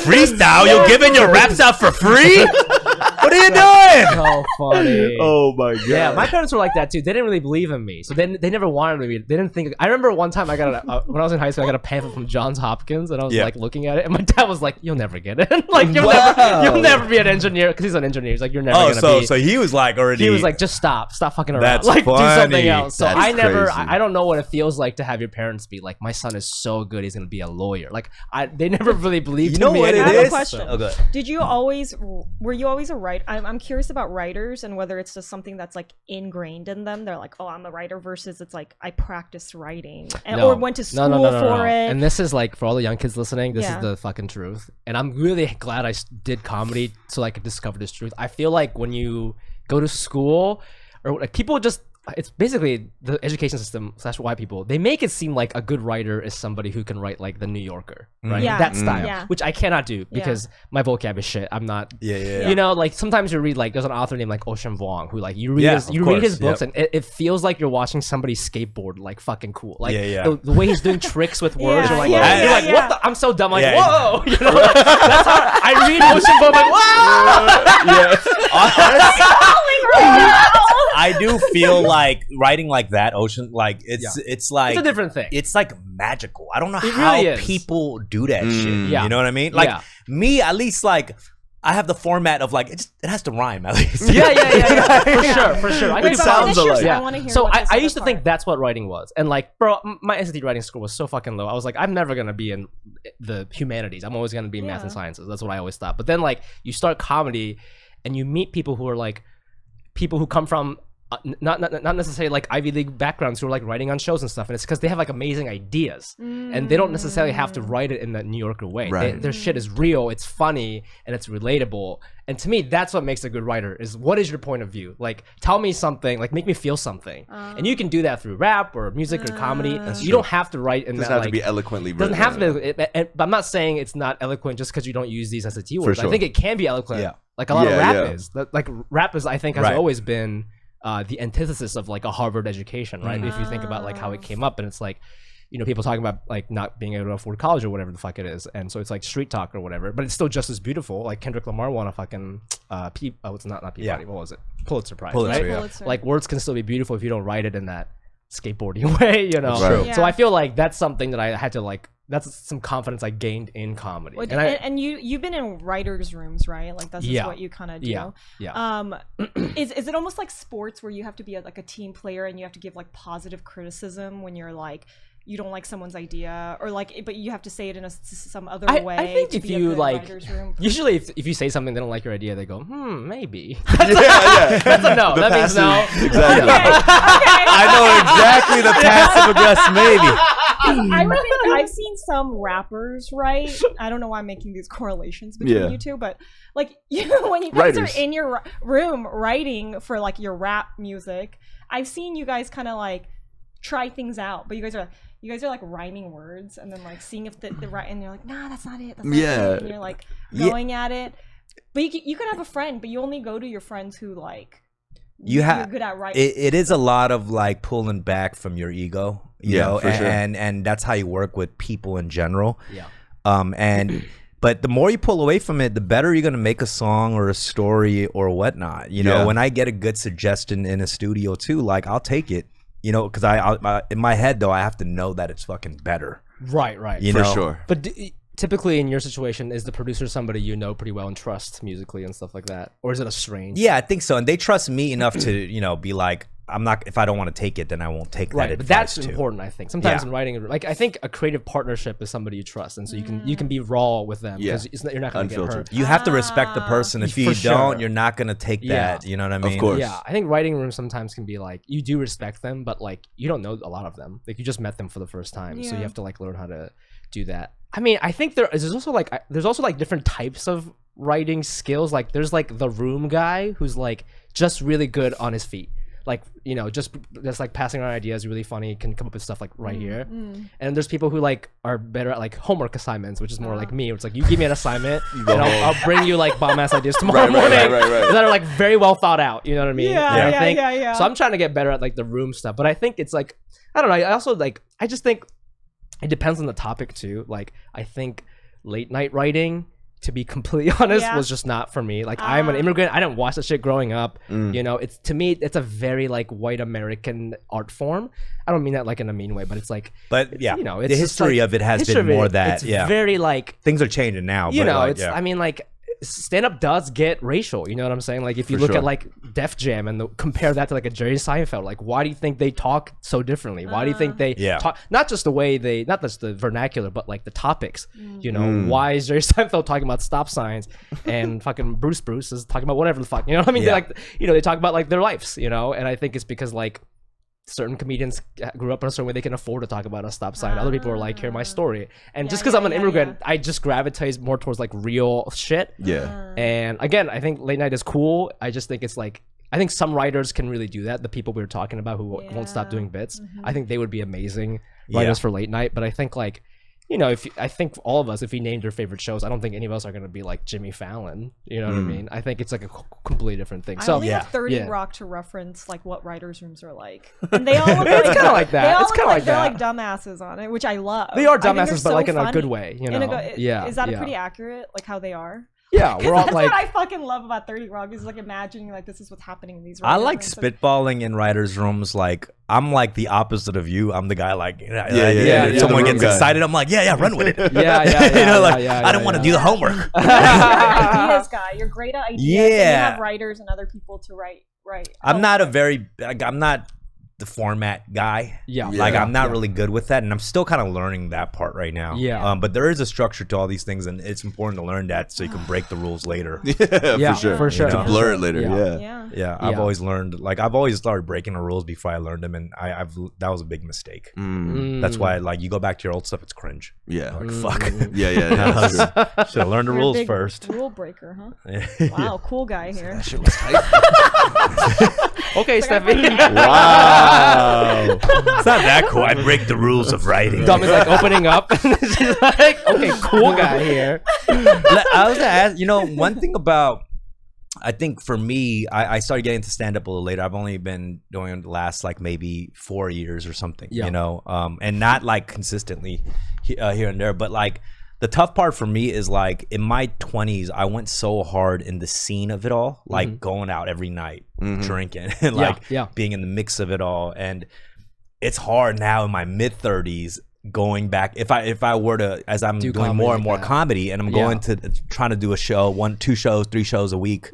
Freestyle? You're giving your raps out for free? What are you doing? So funny. Oh my god. Yeah, my parents were like that too. They didn't really believe in me, so they never wanted me. They didn't think. I remember one time I got when I was in high school, I got a pamphlet from Johns Hopkins, and I was like looking at it, and my dad was like, "You'll never get it. Like you'll never be an engineer because he's an engineer. He's like, you're never gonna be." So he was like already. He was like, just stop fucking around. That's like funny. do something else. So That's crazy. I don't know what it feels like to have your parents be like, my son is so good, he's gonna be a lawyer. Like they never really believed. You know me what it I have is? a question. Were you always a writer? I'm curious about writers and whether it's just something that's like ingrained in them. They're like, oh, I'm a writer, versus it's like I practiced writing or went to school for it. And this is like for all the young kids listening, this is the fucking truth. And I'm really glad I did comedy so I could discover this truth. I feel like when you go to school or like, people just, it's basically the education system / white people, they make it seem like a good writer is somebody who can write like the New Yorker, right? That style, which I cannot do because my vocab is shit. I'm not, you know, like sometimes you read like, there's an author named like Ocean Vuong who like you read his books and it feels like you're watching somebody skateboard like fucking cool. Like the way he's doing tricks with words, you're like, what the, I'm so dumb. Like, whoa, you know, like, that's how I read Ocean Vuong, like, whoa. I do feel like writing like that, Ocean, like it's like it's a different thing. It's like magical. I don't know how people do that shit. You know what I mean? Like me, at least, like I have the format of like it has to rhyme at least. For sure. It sounds alike. I want to hear. So I used to think that's what writing was, and like, bro, my SAT writing score was so fucking low. I was like, I'm never gonna be in the humanities. I'm always gonna be in math and sciences. That's what I always thought. But then like you start comedy, and you meet people who are like people who come from not necessarily like Ivy League backgrounds who are like writing on shows and stuff, and it's because they have like amazing ideas and they don't necessarily have to write it in that New Yorker way. Their shit is real, it's funny, and it's relatable. And to me, that's what makes a good writer, is what is your point of view? Like, tell me something, like make me feel something. And you can do that through rap or music or comedy. You don't have to write in that. Doesn't have to be eloquently written. Doesn't have to be. But I'm not saying it's not eloquent just because you don't use these SAT words. I think it can be eloquent. Like a lot of rap is. Like rap is, I think, has always been the antithesis of like a Harvard education, right? If you think about like how it came up, and it's like, you know, people talking about like not being able to afford college or whatever the fuck it is, and so it's like street talk or whatever, but it's still just as beautiful. Like Kendrick Lamar won a fucking it's not Peabody, what was it? Pulitzer Prize, right? Pulitzer. Like words can still be beautiful if you don't write it in that skateboarding way, you know. Right. So I feel like that's something that I had to like. That's some confidence I gained in comedy. And you've been in writers' rooms, right? Like that's just what you kind of do. Is it almost like sports where you have to be like a team player and you have to give like positive criticism when you're like, you don't like someone's idea, or like, but you have to say it in some other way. I think to if be a you good like, writer's room. usually if you say something they don't like your idea, they go, maybe. That's a no. That means no. Exactly. I know exactly the passive aggressive maybe. I would think I've seen some rappers write. I don't know why I'm making these correlations between you two, but like when you guys are in your room writing for like your rap music, I've seen you guys kind of like try things out, but you guys are like rhyming words and then like seeing if the right, and you're like, nah, that's not it. That's not it. And you're like going at it. But you could have a friend, but you only go to your friends who like you're good at writing. It is a lot of like pulling back from your ego, you know, for sure. and that's how you work with people in general. Yeah. But the more you pull away from it, the better you're gonna make a song or a story or whatnot. You know, when I get a good suggestion in a studio too, like I'll take it. You know, because I in my head though, I have to know that it's fucking better. Right. You for know? sure. But typically in your situation, is the producer somebody you know pretty well and trust musically and stuff like that, or is it a strange? Yeah, I think so, and they trust me enough to be like, I'm not. If I don't want to take it, then I won't take that advice. But that's too. important, I think. Sometimes in writing, like I think a creative partnership is somebody you trust, and so you can be raw with them because you're not going to get hurt. You have to respect the person. If you don't, you're not going to take that. You know what I mean? Of course. Yeah, I think writing rooms sometimes can be like you do respect them, but like you don't know a lot of them. Like you just met them for the first time, so you have to like learn how to do that. I mean, I think there's also like different types of writing skills. Like there's like the room guy who's like just really good on his feet. Like, you know, just like passing around ideas, really funny, can come up with stuff like right here. And there's people who like are better at like homework assignments, which is more like me. It's like you give me an assignment and I'll bring you like bomb ass ideas tomorrow morning that are like very well thought out. You know what I mean? Yeah. So I'm trying to get better at like the room stuff, but I think it's like, I don't know. I also like, I just think it depends on the topic too. Like I think late night writing, to be completely honest, was just not for me. Like I'm an immigrant. I didn't watch that shit growing up. You know, it's to me, it's a very like white American art form. I don't mean that like in a mean way, but it's like, you know, it's the history of it has been more that. It's very like things are changing now. You know, like, it's. I mean, like stand-up does get racial. You know what I'm saying? Like if you look at like Def Jam and compare that to like a Jerry Seinfeld, like why do you think they talk so differently? Why do you think they talk? Not just the way they, not just the vernacular, but like the topics. You know, why is Jerry Seinfeld talking about stop signs and fucking Bruce is talking about whatever the fuck? You know what I mean? They like, you know, they talk about like their lives. You know, and I think it's because like certain comedians grew up in a certain way, they can afford to talk about a stop sign. Other people are like, hear my story. And just because I'm an immigrant, I just gravitate more towards like real shit. And again, I think late night is cool. I just think it's like, I think some writers can really do that. The people we were talking about who won't stop doing bits. I think they would be amazing writers for late night. But I think like, you know, I think all of us, if we named our favorite shows, I don't think any of us are going to be like Jimmy Fallon. You know what I mean? I think it's like a completely different thing. So I only have 30 Rock to reference like what writers' rooms are like, and they all look it's kind of like that. It's kind of like they're that. like dumbasses on it, which I love. They are dumbasses, but like in a good way. You know? Is that pretty accurate? Like how they are? Yeah, we're all that's like. What I fucking love about 30 Rock is like imagining like this is what's happening in these. I like spitballing in writers' rooms. Like I'm like the opposite of you. I'm the guy like someone gets excited. I'm like run with it. You know, like I don't want to do the homework. You're an ideas guy. You're great at ideas. And you have writers and other people to write. I'm not I'm not the format guy. Like I'm not really good with that, and I'm still kind of learning that part right now. But there is a structure to all these things, and it's important to learn that so you can break the rules later. For sure. To blur it later. I've always learned, like I've always started breaking the rules before I learned them, and that was a big mistake. That's why like you go back to your old stuff, it's cringe. Like fuck. Should have learned the rules first. Rule breaker, huh? Wow, cool guy here. That shit was tight. Okay, Stephanie. Wow. It's not that cool. I break the rules of writing. Dom is like opening up. She's like, okay, cool guy here. I was gonna ask, you know, one thing about, I think for me, I started getting to stand up a little later. I've only been doing the last like maybe 4 years or something, you know, and not like consistently here and there, but like the tough part for me is like in my 20s, I went so hard in the scene of it all, like going out every night, drinking, and like being in the mix of it all. And it's hard now in my mid 30s going back. If I were to, as I'm doing more and more comedy, and I'm going to trying to do a show, 1, 2 shows, 3 shows a week,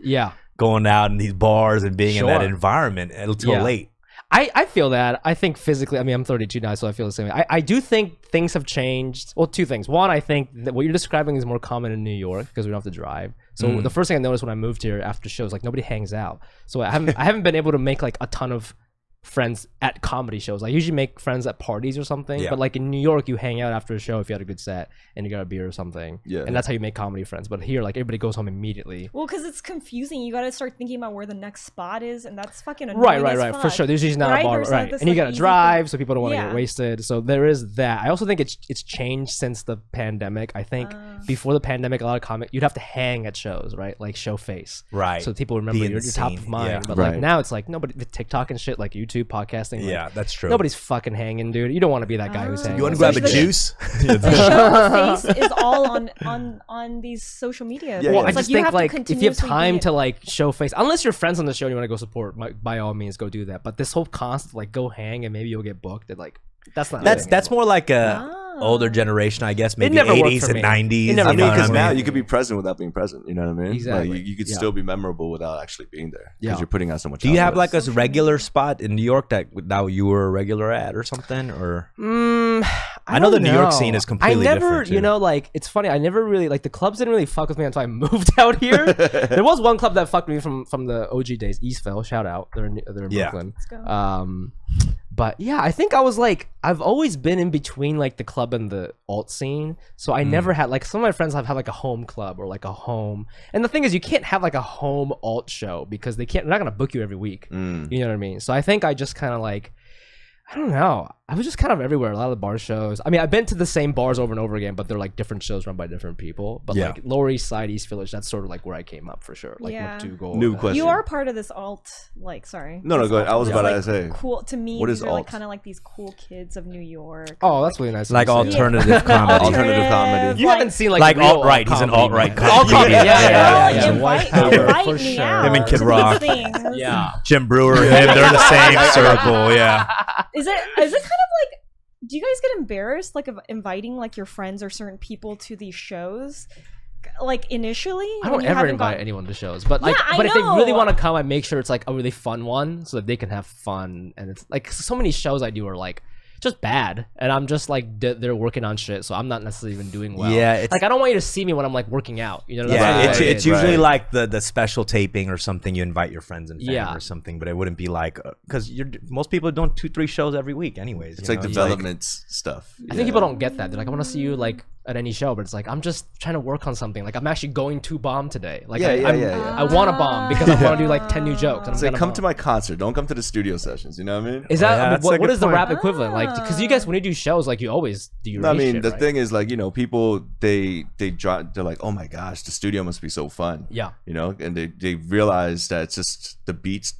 going out in these bars and being in that environment until late. I feel that. I think physically, I mean, I'm 32 now, so I feel the same way. I do think things have changed. Well, 2 things. One, I think that what you're describing is more common in New York because we don't have to drive. So the first thing I noticed when I moved here after shows, like nobody hangs out. So I haven't been able to make like a ton of friends at comedy shows. Like, I usually make friends at parties or something. Yeah. But like in New York, you hang out after a show if you had a good set and you got a beer or something. Yeah. And that's how you make comedy friends. But here, like, everybody goes home immediately. Well, because it's confusing. You got to start thinking about where the next spot is, and that's fucking annoying. Right. For sure. There's usually not a bar. There's Right. this, And you like, got to easy drive, thing. so people don't want to get wasted. So there is that. I also think it's changed since the pandemic. I think before the pandemic, a lot of you'd have to hang at shows, right? Like show face. Right. So people remember you're top of mind. Yeah. But like now it's like nobody, with TikTok and shit, like YouTube, podcasting. Like, Yeah, that's true. nobody's fucking hanging, dude. You don't want to be that guy who's hanging. You want to grab a the- juice? The show face is all on these social media. Yeah, Well, yeah. I It's just you think have to like if you have continuously time be- to like show face, unless you're friends on the show and you want to go support, by all means go do that. But this whole constant like go hang and maybe you'll get booked, and like that's not. That's more like a older generation, I guess. Maybe never worked 80s for and me. 90s. It never I you mean, know what because I now mean? you could be present without being present. You know what I mean? Exactly. Like, you could still be memorable without actually being there because Yeah. you're putting out so much. Do you have outlet. like a regular spot in New York that you were a regular at or something? Or I know don't the New York scene is completely I never, different, too. you know, like it's funny. I never really like the clubs didn't really fuck with me until I moved out here. There was one club that fucked me from the OG days, Eastville. Shout out, they're in Yeah. Brooklyn. Let's go. But yeah, I think I was like, I've always been in between like the club and the alt scene. So I never had like, some of my friends have had like a home club or like a home. And the thing is, you can't have like a home alt show because they're not going to book you every week. You know what I mean? So I think I just kind of like, I don't know. I was just kind of everywhere. A lot of the bar shows. I mean, I've been to the same bars over and over again, but they're like different shows run by different people. But Yeah. like Lower East Side, East Village, that's sort of like where I came up for sure. Like Yeah. McDougal. New and- question. You are part of this alt, like, sorry. No, this go ahead. I was alt- about to like, say. cool to me. What These is are like alt? kind of like these cool kids of New York. Oh, that's really nice. of like you to say. alternative comedy. Alternative comedy. You haven't seen like Like real alt-right. He's an comedy, alt-right man. comedy. Alt comedy. Yeah. Invite, White power, invite for me sure. out Him and Kid to Rock. these things. Yeah. Jim Brewer, him, they're in the same circle. Yeah. Is it kind of like, do you guys get embarrassed like of inviting like your friends or certain people to these shows? Like initially? I when don't you ever haven't invite gone- anyone to shows, but like, Yeah, I but if they really know. want to come, I make sure it's like a really fun one so that they can have fun. And it's like so many shows I do are like just bad, and I'm just like they're working on shit, so I'm not necessarily even doing well. Yeah, it's- like I don't want you to see me when I'm like working out. You know, that's Yeah, what it's, it it's is. usually right. like the special taping or something. You invite your friends and family Yeah. or something, but it wouldn't be like because most people are doing 2-3 shows every week, anyways. It's you like know? development stuff. I think people don't get that. They're like, I want to see you like at any show, but it's like I'm just trying to work on something. Like I'm actually going to bomb today. Like I want to bomb because I want to do like 10 new jokes. It's like come to my concert. Don't come to the studio sessions. You know what I mean? Is that yeah, that's a what good is the point. rap equivalent? Like because you guys when you do shows, like you always do your. I race mean, shit, the right? thing is, like, you know, people they're like, oh my gosh, the studio must be so fun. Yeah. You know, and they realize that it's just the beats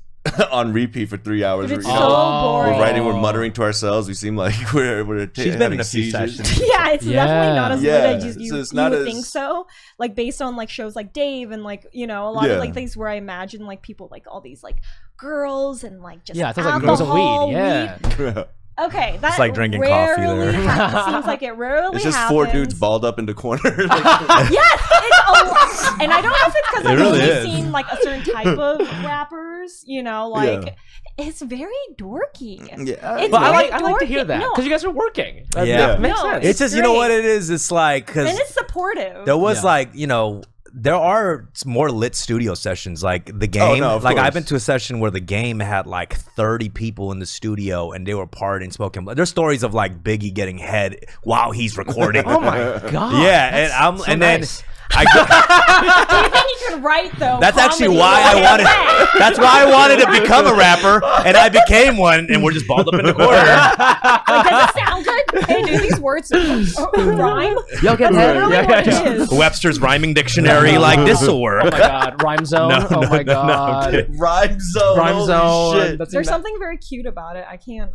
on repeat for 3 hours. But it's you so know, boring. we're writing, we're muttering to ourselves. We seem like we're She's been having in a few seizures. sessions. Yeah, it's definitely not as Yeah. good as you So it's you not would as- think so. Like based on like shows like Dave and like, you know, a lot Yeah. of like things where I imagine like people like all these like girls and like just Yeah, it sounds like girls and alcohol, weed. Yeah. Okay, that's like drinking coffee rarely there. seems like it rarely It's just happens. 4 dudes balled up in the corner. Yes, it's a lot. And I don't know if it's because It I've really only is. seen like a certain type of rappers, you know, like it's very dorky. Yeah. It's But I very like to hear dorky. that No. because you guys are working. Yeah. That makes No, sense. It's just, you know great. what it is? It's like, because And it's supportive. there was Yeah. like, you know, there are more lit studio sessions like the game. no, of like course. I've been to a session where the game had like 30 people in the studio and they were partying, smoking. There's stories of like Biggie getting head while he's recording. Oh my god. Yeah, and That's I'm so and nice. then I go, Do you think you can write though? that's actually comedy why I the wanted. same way? That's why I wanted to become a rapper, and I became one. And we're just balled up in the corner. Like, does it sound good? Hey, do these words rhyme? Y'all get That's head. literally Yeah, what yeah. it is. Webster's rhyming dictionary, like this will work. Oh my god, rhyme zone. No, oh my no, I'm god, kidding. Rhyme zone. rhyme holy zone. shit. That's There's in that- something very cute about it. I can't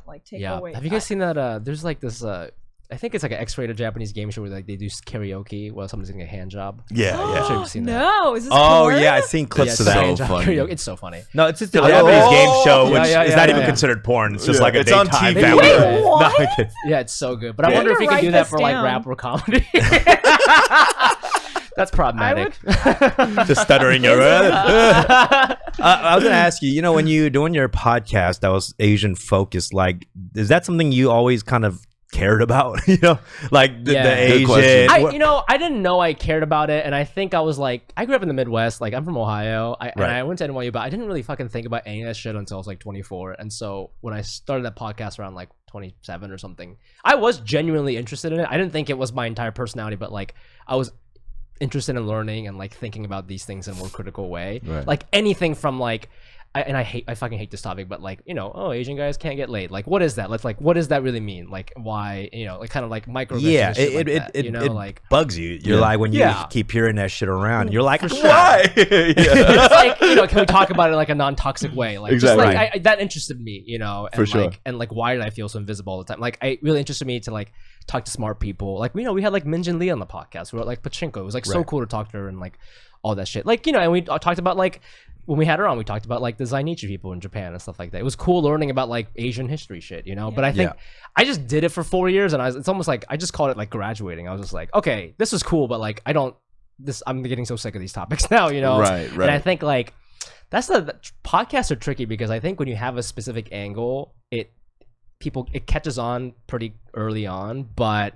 like take Yeah. away. Have you guys seen that? There's like this. I think it's like an X-rated Japanese game show where like they do karaoke while somebody's doing a hand job. Yeah, I'm yeah. sure you've seen that. No, is this Oh porn? yeah, I've seen clips it's of a that. hand job funny. karaoke. It's so funny. No, it's just a Oh, Japanese game show, yeah, which yeah, is yeah, not even yeah. considered porn. It's just Yeah, like a it's on daytime TV. family. Wait, what? No, I'm kidding. Yeah, it's so good. But I Yeah. wonder if we Write can do that this for like down. rap or comedy. That's problematic. Just stuttering your. I was gonna ask you. You know, when you doing your podcast that was Asian focused, like, is that something you always kind of cared about, you know, like the Asian. I didn't know I cared about it, and I think I was like, I grew up in the Midwest, like I'm from Ohio, and I went to NYU, but I didn't really fucking think about any of that shit until I was like 24. And so when I started that podcast around like 27 or something, I was genuinely interested in it. I didn't think it was my entire personality, but like I was interested in learning and like thinking about these things in a more critical way. Like anything from like, I fucking hate this topic, but like, you know, oh, Asian guys can't get laid. Like, what is that? Let's like, what does that really mean? Like, why, you know, like kind of like micro. Yeah, it like bugs you. You're like, when you keep hearing that shit around, you're like, why? It's like, you know, can we talk about it in like a non-toxic way? Like, just like that interested me, you know, and and like, why did I feel so invisible all the time? Like, it really interested me to like talk to smart people. Like, you know, we had like Min Jin Lee on the podcast. We were like Pachinko. It was like so cool to talk to her and like all that shit. Like, you know, and we talked about like, when we had her on, we talked about like the Zainichi people in Japan and stuff like that. It was cool learning about like Asian history shit, you know? But I think I just did it for 4 years, and it's almost like I just called it like graduating. I was just like, okay, this is cool, but like I'm getting so sick of these topics now, you know? Right. And I think like the podcasts are tricky because I think when you have a specific angle, it catches on pretty early on, but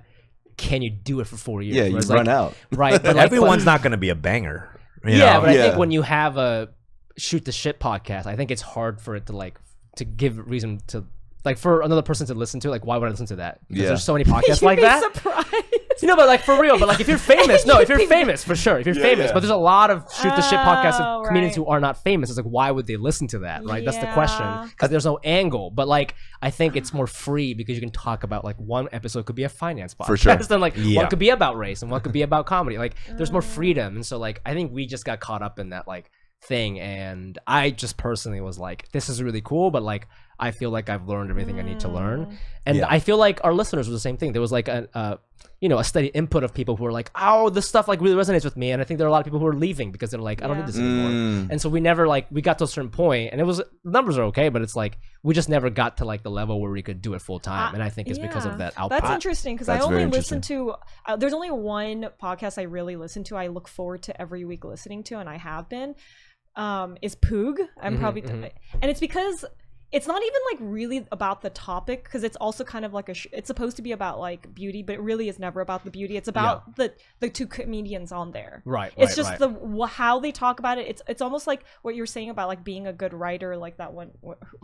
can you do it for 4 years? Yeah, you run out. Right. But everyone's not going to be a banger. You know? But I think when you have a shoot the shit podcast, I think it's hard for it to like to give reason to like for another person to listen to. Like, why would I listen to that? Because there's so many podcasts like that. Surprised. You know, but like for real. But like if you're famous, if you're famous for sure, if you're famous. But there's a lot of shoot the shit podcasts of comedians who are not famous. It's like, why would they listen to that? Right? That's the question. Because there's no angle. But like, I think it's more free because you can talk about like one episode could be a finance podcast. For sure. Then like one could be about race and one could be about comedy. Like there's more freedom. And so like I think we just got caught up in that like thing, and I just personally was like, this is really cool, but like I feel like I've learned everything I need to learn. And I feel like our listeners were the same thing. There was like a steady input of people who were like, oh, this stuff like really resonates with me. And I think there are a lot of people who are leaving because they're like, I don't need this anymore. And so we never like, we got to a certain point, and it was, the numbers are okay, but it's like we just never got to like the level where we could do it full time. And I think it's because of that output. That's interesting, because I only listen to there's only one podcast I really listen to. I look forward to every week listening to, and I have been is Poog. I'm probably and it's because it's not even like really about the topic, because it's also kind of like it's supposed to be about like beauty, but it really is never about the beauty. It's about the two comedians on there. It's just how they talk about it. It's almost like what you were saying about like being a good writer, like that one,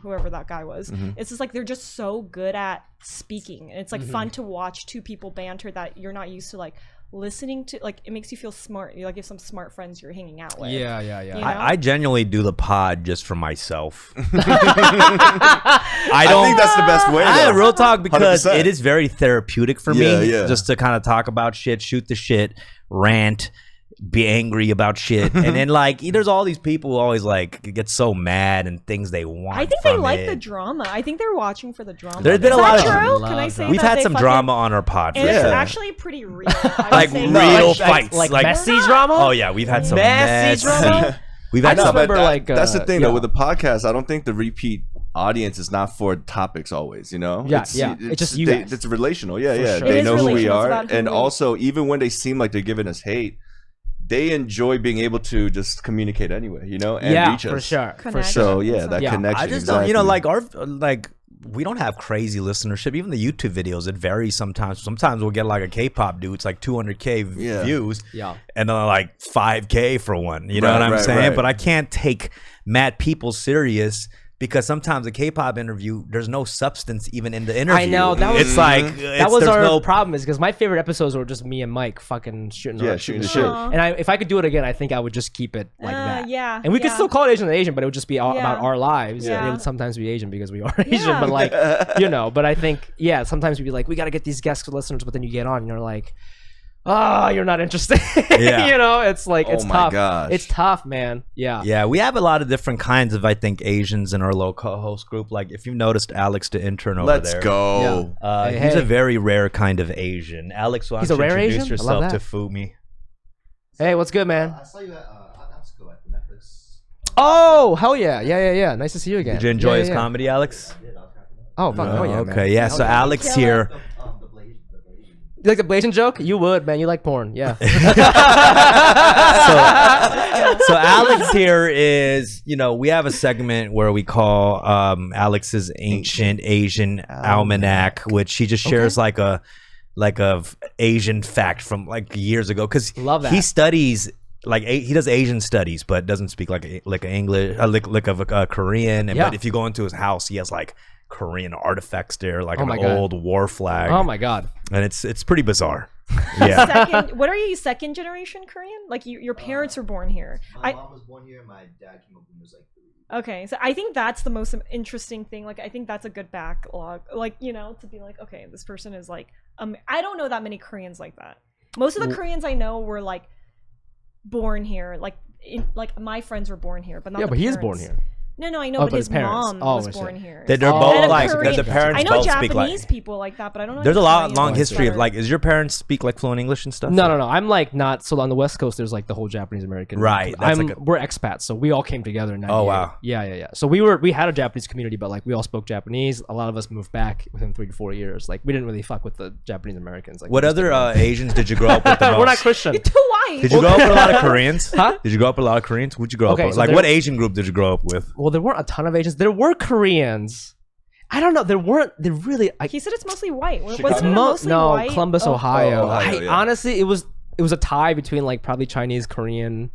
whoever that guy was. It's just like they're just so good at speaking, and it's like fun to watch two people banter that you're not used to like listening to. Like it makes you feel smart. You like, you have some smart friends you're hanging out with. You know? I genuinely do the pod just for myself. I think that's the best way. Real talk, because 100%. It is very therapeutic for me just to kind of talk about shit, shoot the shit, rant, be angry about shit. And then like there's all these people who always like get so mad and things they want. I think they like the drama. I think they're watching for the drama. There's been a lot of drama. Can I say we've had some drama on our pod, and it's actually pretty real. Like real fights, like messy drama. Oh yeah, we've had some messy drama. We've had some. That's the thing though with the podcast. I don't think the repeat audience is not for topics always, you know? It's just you guys. It's relational. They know who we are, and also even when they seem like they're giving us hate, they enjoy being able to just communicate anyway, you know, and reach us. For sure. So that connection. I just don't, you know, like we don't have crazy listenership. Even the YouTube videos, it varies sometimes. Sometimes we'll get like a K-pop dude, it's like 200K views, and then like 5K for one. You know what I'm saying? But I can't take mad people serious, because sometimes a K-pop interview, there's no substance even in the interview. I know, that was, it's like that was our problem, is because my favorite episodes were just me and Mike fucking shooting the shit. And if I could do it again, I think I would just keep it like that. And we could still call it Asian and Asian, but it would just be about our lives. It would sometimes be Asian because we are Asian, but like, you know, but I think, sometimes we'd be like, we got to get these guest listeners, but then you get on and you're like, oh, you're not interested. You know, it's like, it's tough. Gosh. It's tough, man. Yeah, we have a lot of different kinds of, I think, Asians in our little co-host group. Like, if you've noticed Alex, the intern over there. Let's go. He's a very rare kind of Asian. Alex, why don't you introduce yourself to Fumi? Hey, what's good, man? I saw you at Outsco at Netflix. Oh, hell yeah. Yeah. Nice to see you again. Did you enjoy his comedy, Alex? Oh, fuck. Okay, so Alex here. You like the Blasian joke? You would, man. You like porn. Yeah. So Alex here is, we have a segment where we call Alex's Ancient Asian Almanac, which he just shares like a Asian fact from like years ago, because he studies he does Asian studies, but doesn't speak like English, Korean. But if you go into his house, he has like Korean artifacts there, like an old war flag. Oh my god! And it's pretty bizarre. Yeah. What are you, second generation Korean? Like your parents were born here. My mom was born here. My dad came up when he was like 3. Okay, so I think that's the most interesting thing. Like, I think that's a good backlog. Like, to be like, okay, this person is like, I don't know that many Koreans like that. Most of the Koreans I know were like born here. Like my friends were born here, but not. Yeah, but he is born here. No, I know, but his mom was born here. They're both like the parents. I know both Japanese speak like people like that, but I don't know. There's a long history of like. Is your parents speak like fluent English and stuff? No. I'm like not. So on the West Coast, there's like the whole Japanese American. Right. We're expats, so we all came together in 98. Oh wow. Yeah. So we had a Japanese community, but like we all spoke Japanese. A lot of us moved back within 3 to 4 years. Like we didn't really fuck with the Japanese Americans. Like what other Asians did you grow up with the most? We're not Christian. You're too white. Did you grow up with a lot of Koreans? Huh? Did you grow up with a lot of Koreans? Who'd you grow up with? So like what Asian group did you grow up with? Well, there weren't a ton of Asians. There were Koreans. I don't know. There really. He said it's mostly white. It's mostly white? Columbus, Ohio. Ohio, honestly, it was a tie between like probably Chinese, Korean,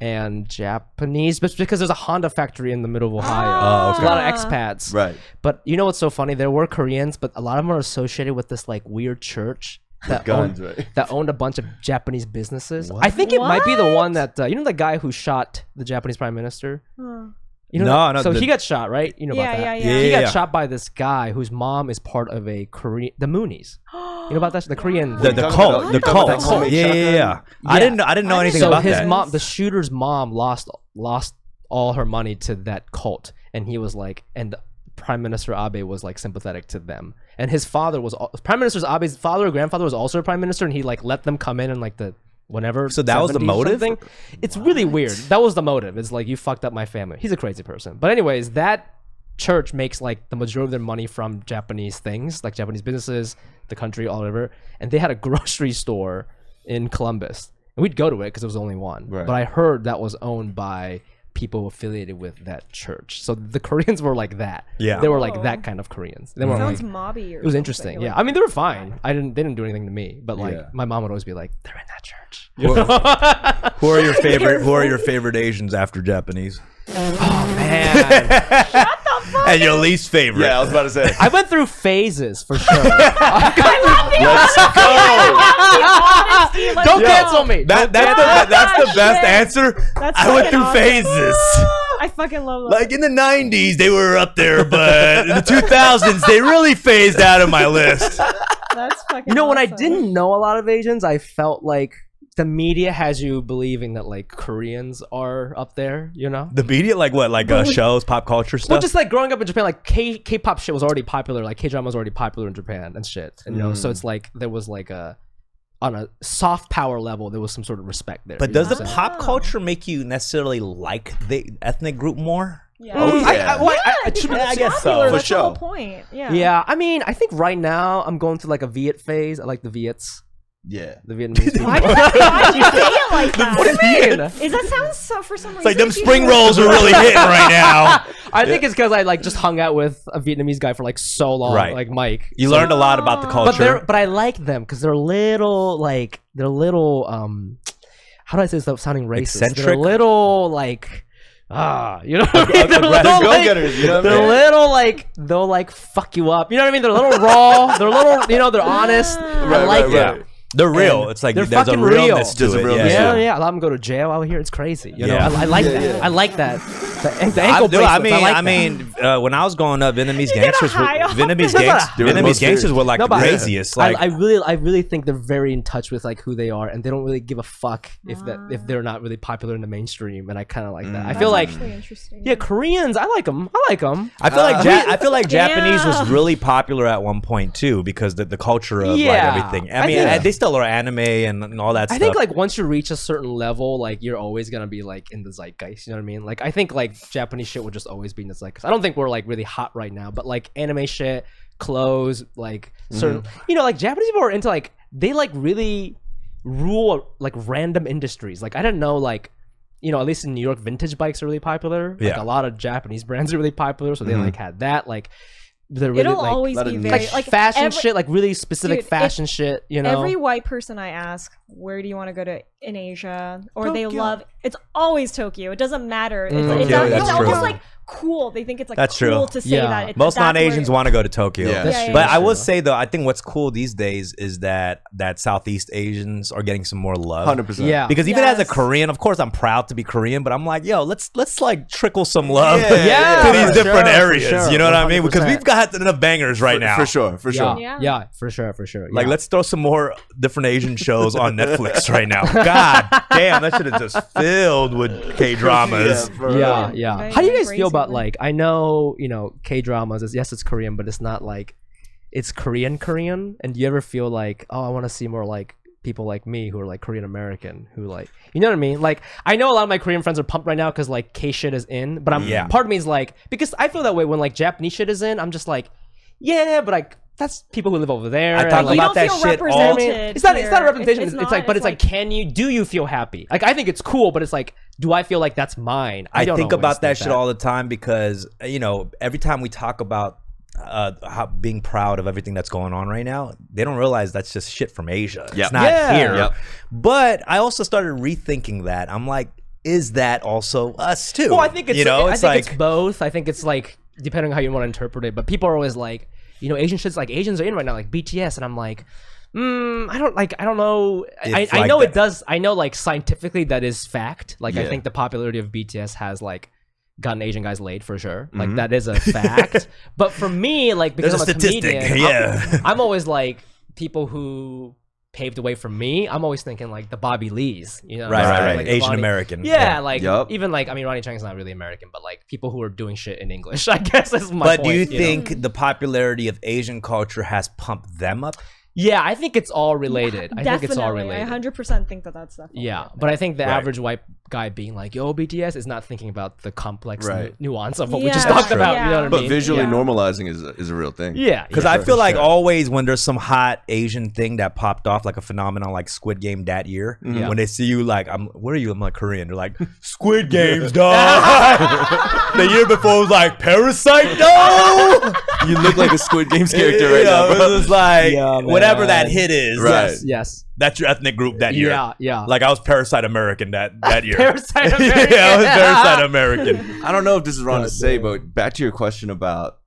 and Japanese, but because there's a Honda factory in the middle of Ohio. There's a lot of expats. Right. But you know what's so funny? There were Koreans, but a lot of them are associated with this like weird church that owned a bunch of Japanese businesses. What? I think it might be the one that the guy who shot the Japanese prime minister. No. So he got shot, right? You know about that. Yeah. He got shot by this guy whose mom is part of a Korean, the Moonies. You know about that? The Korean, the cult. The cult. Yeah. I didn't know anything about that. So his mom, the shooter's mom, lost all her money to that cult, and he was like, and Prime Minister Abe was like sympathetic to them, and his father was Prime Minister Abe's father or grandfather was also a prime minister, and he like let them come in like the. Whenever, so that was the motive. It's really weird. That was the motive. It's like you fucked up my family. He's a crazy person. But anyways, that church makes like the majority of their money from Japanese things, like Japanese businesses, the country, all over. And they had a grocery store in Columbus, and we'd go to it because it was the only one. Right. But I heard that was owned by people affiliated with that church. So the Koreans were like that. Yeah, they were like that kind of Koreans. They were sounds like, mobby. It was interesting. Yeah, I mean they were fine. They didn't do anything to me. But like my mom would always be like, they're in that church. Who are your favorite? Who are your favorite Asians after Japanese? Oh man. Shut the fuck And your least favorite? Yeah, I was about to say. I went through phases for sure. Let's go. Don't cancel me. That's the best answer. I went through phases. I fucking love that. Like in the 90s, they were up there, but in the 2000s, they really phased out of my list. That's fucking You know, when I awesome. didn't know a lot of Asians, I felt like the media has you believing that like Koreans are up there, you know? The media, like what? Like shows, pop culture stuff? Well, just like growing up in Japan, like K-pop shit was already popular. Like K-drama was already popular in Japan and shit. And, you know, so it's like there was like on a soft power level, there was some sort of respect there. But does the pop culture make you necessarily like the ethnic group more? Yeah. Oh, yeah. I guess so. That's sure. the whole point. Yeah. Yeah, I mean, I think right now I'm going through like a Viet phase. I like the Viets. Yeah. The Vietnamese people. Why do you say it like that? What do you mean? Is that sounds so for some reason? It's like them spring rolls are really hitting right now. I think it's because I like just hung out with a Vietnamese guy for like so long, Right. like Mike. You learned a lot about the culture. But I like them because they're little how do I say this without sounding racist? Eccentric? They're little like you know what I mean? They're They're little, go-getters, you know what I they're mean? little like they'll like fuck you up. You know what I mean? They're a little raw. They're little, you know, they're honest. I like them. They're real. And it's like they're there's a fucking realness real. to There's a it. realness Yeah. to it. Yeah. A lot of them go to jail out here. It's crazy. You know, Yeah. I like that. yeah. I like that. The ankle bracelets. I I mean, when I was growing up, Vietnamese get a gangsters, high off Vietnamese gangsters were like the craziest. Like I really think they're very in touch with like who they are, and they don't really give a fuck if they're not really popular in the mainstream. And I kind of like that. I feel like, interesting. yeah, Koreans. I like them. I feel like Japanese was really popular at one point too, because the culture of like everything. I mean, they still are anime and all that stuff. I think like once you reach a certain level, like you're always gonna be like in the zeitgeist. You know what I mean? Like I think like Japanese shit will just always be in the zeitgeist. I don't think we're like really hot right now, but like anime shit, clothes, like certain, you know, like Japanese people are into like they like really rule like random industries. Like I didn't know like, you know, at least in New York, vintage bikes are really popular. Like a lot of Japanese brands are really popular, so they like had that. Like they're really It'll like, always be very like fashion shit, like really specific fashion shit. You know, every white person I ask, where do you want to go to in Asia, or they love, it's always Tokyo. It doesn't matter. It's almost like cool. They think it's like that's cool true. to say that. Most non-Asians want to go to Tokyo. But I will say though, I think what's cool these days is that Southeast Asians are getting some more love. 100%. Yeah. Because even as a Korean, of course I'm proud to be Korean, but I'm like, yo, let's like trickle some love to these different areas. You know what I mean? Because we've got enough bangers right now. For sure. Yeah, for sure. Like let's throw some more different Asian shows on Netflix right now. God damn, that shit is just filled with K-dramas. Yeah. How do you guys feel about like, I know, you know, K-dramas, yes, it's Korean, but it's not like, it's Korean. And do you ever feel like, oh, I want to see more like people like me who are like Korean American, who like, you know what I mean? Like, I know a lot of my Korean friends are pumped right now because like K shit is in, but part of me is like, because I feel that way when like Japanese shit is in, I'm just like, yeah, but like, that's people who live over there. I talk about that shit all. It's not a representation. It's like, do you feel happy? Like, I think it's cool, but it's like, do I feel like that's mine? I think about that shit all the time because, you know, every time we talk about how being proud of everything that's going on right now, they don't realize that's just shit from Asia. It's not here. But I also started rethinking that. I'm like, is that also us too? Well, I think it's, you know, I think it's both. I think it's like, depending on how you want to interpret it, but people are always like, you know, Asian shit's like, Asians are in right now, like BTS, and I'm like, I don't know. I know it does. I know like scientifically that is fact. Like I think the popularity of BTS has like gotten Asian guys laid for sure. Like that is a fact. But for me, like because I'm a comedian, I'm always like people who paved the way for me. I'm always thinking like the Bobby Lees, you know, right. like Asian American. Like even like, I mean, Ronnie Chang's not really American, but like people who are doing shit in English, I guess is my point. But do you think the popularity of Asian culture has pumped them up? Yeah, I think it's all related. I think it's all related. I 100% think that that's definitely. Yeah, but I think the average white guy being like, yo, BTS is not thinking about the complex nuance of what we just talked about. You know what I mean? But visually normalizing is a real thing. Yeah. Because I feel like always when there's some hot Asian thing that popped off, like a phenomenon like Squid Game that year, when they see you like, where are you? I'm like Korean. They're like, Squid Games, dog. The year before was like, Parasite, dog. You look like a Squid Games character right now, bro. It was like, whatever that hit is. Right. Yes. That's your ethnic group that year. Yeah. Like I was Parasite American that year. Parasite American. Yeah, I was Parasite American. I don't know if this is wrong to say, but back to your question about,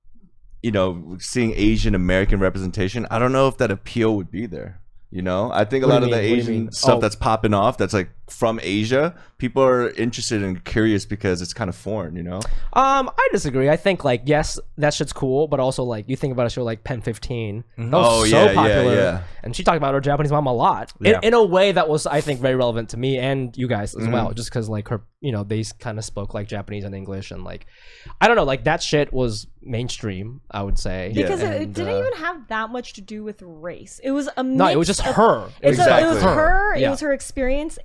you know, seeing Asian American representation, I don't know if that appeal would be there. You know, I think a lot of the Asian stuff that's popping off, that's like from Asia, people are interested and curious because it's kind of foreign, you know? I disagree. I think like, yes, that shit's cool, but also like you think about a show like Pen 15. That was so popular. And she talked about her Japanese mom a lot. In a way that was, I think, very relevant to me and you guys as well. Just because like her, you know, they kind of spoke like Japanese and English and like, I don't know, like that shit was mainstream, I would say. Because it didn't even have that much to do with race. It was a mix. No, it was just her. It was her. It was her experience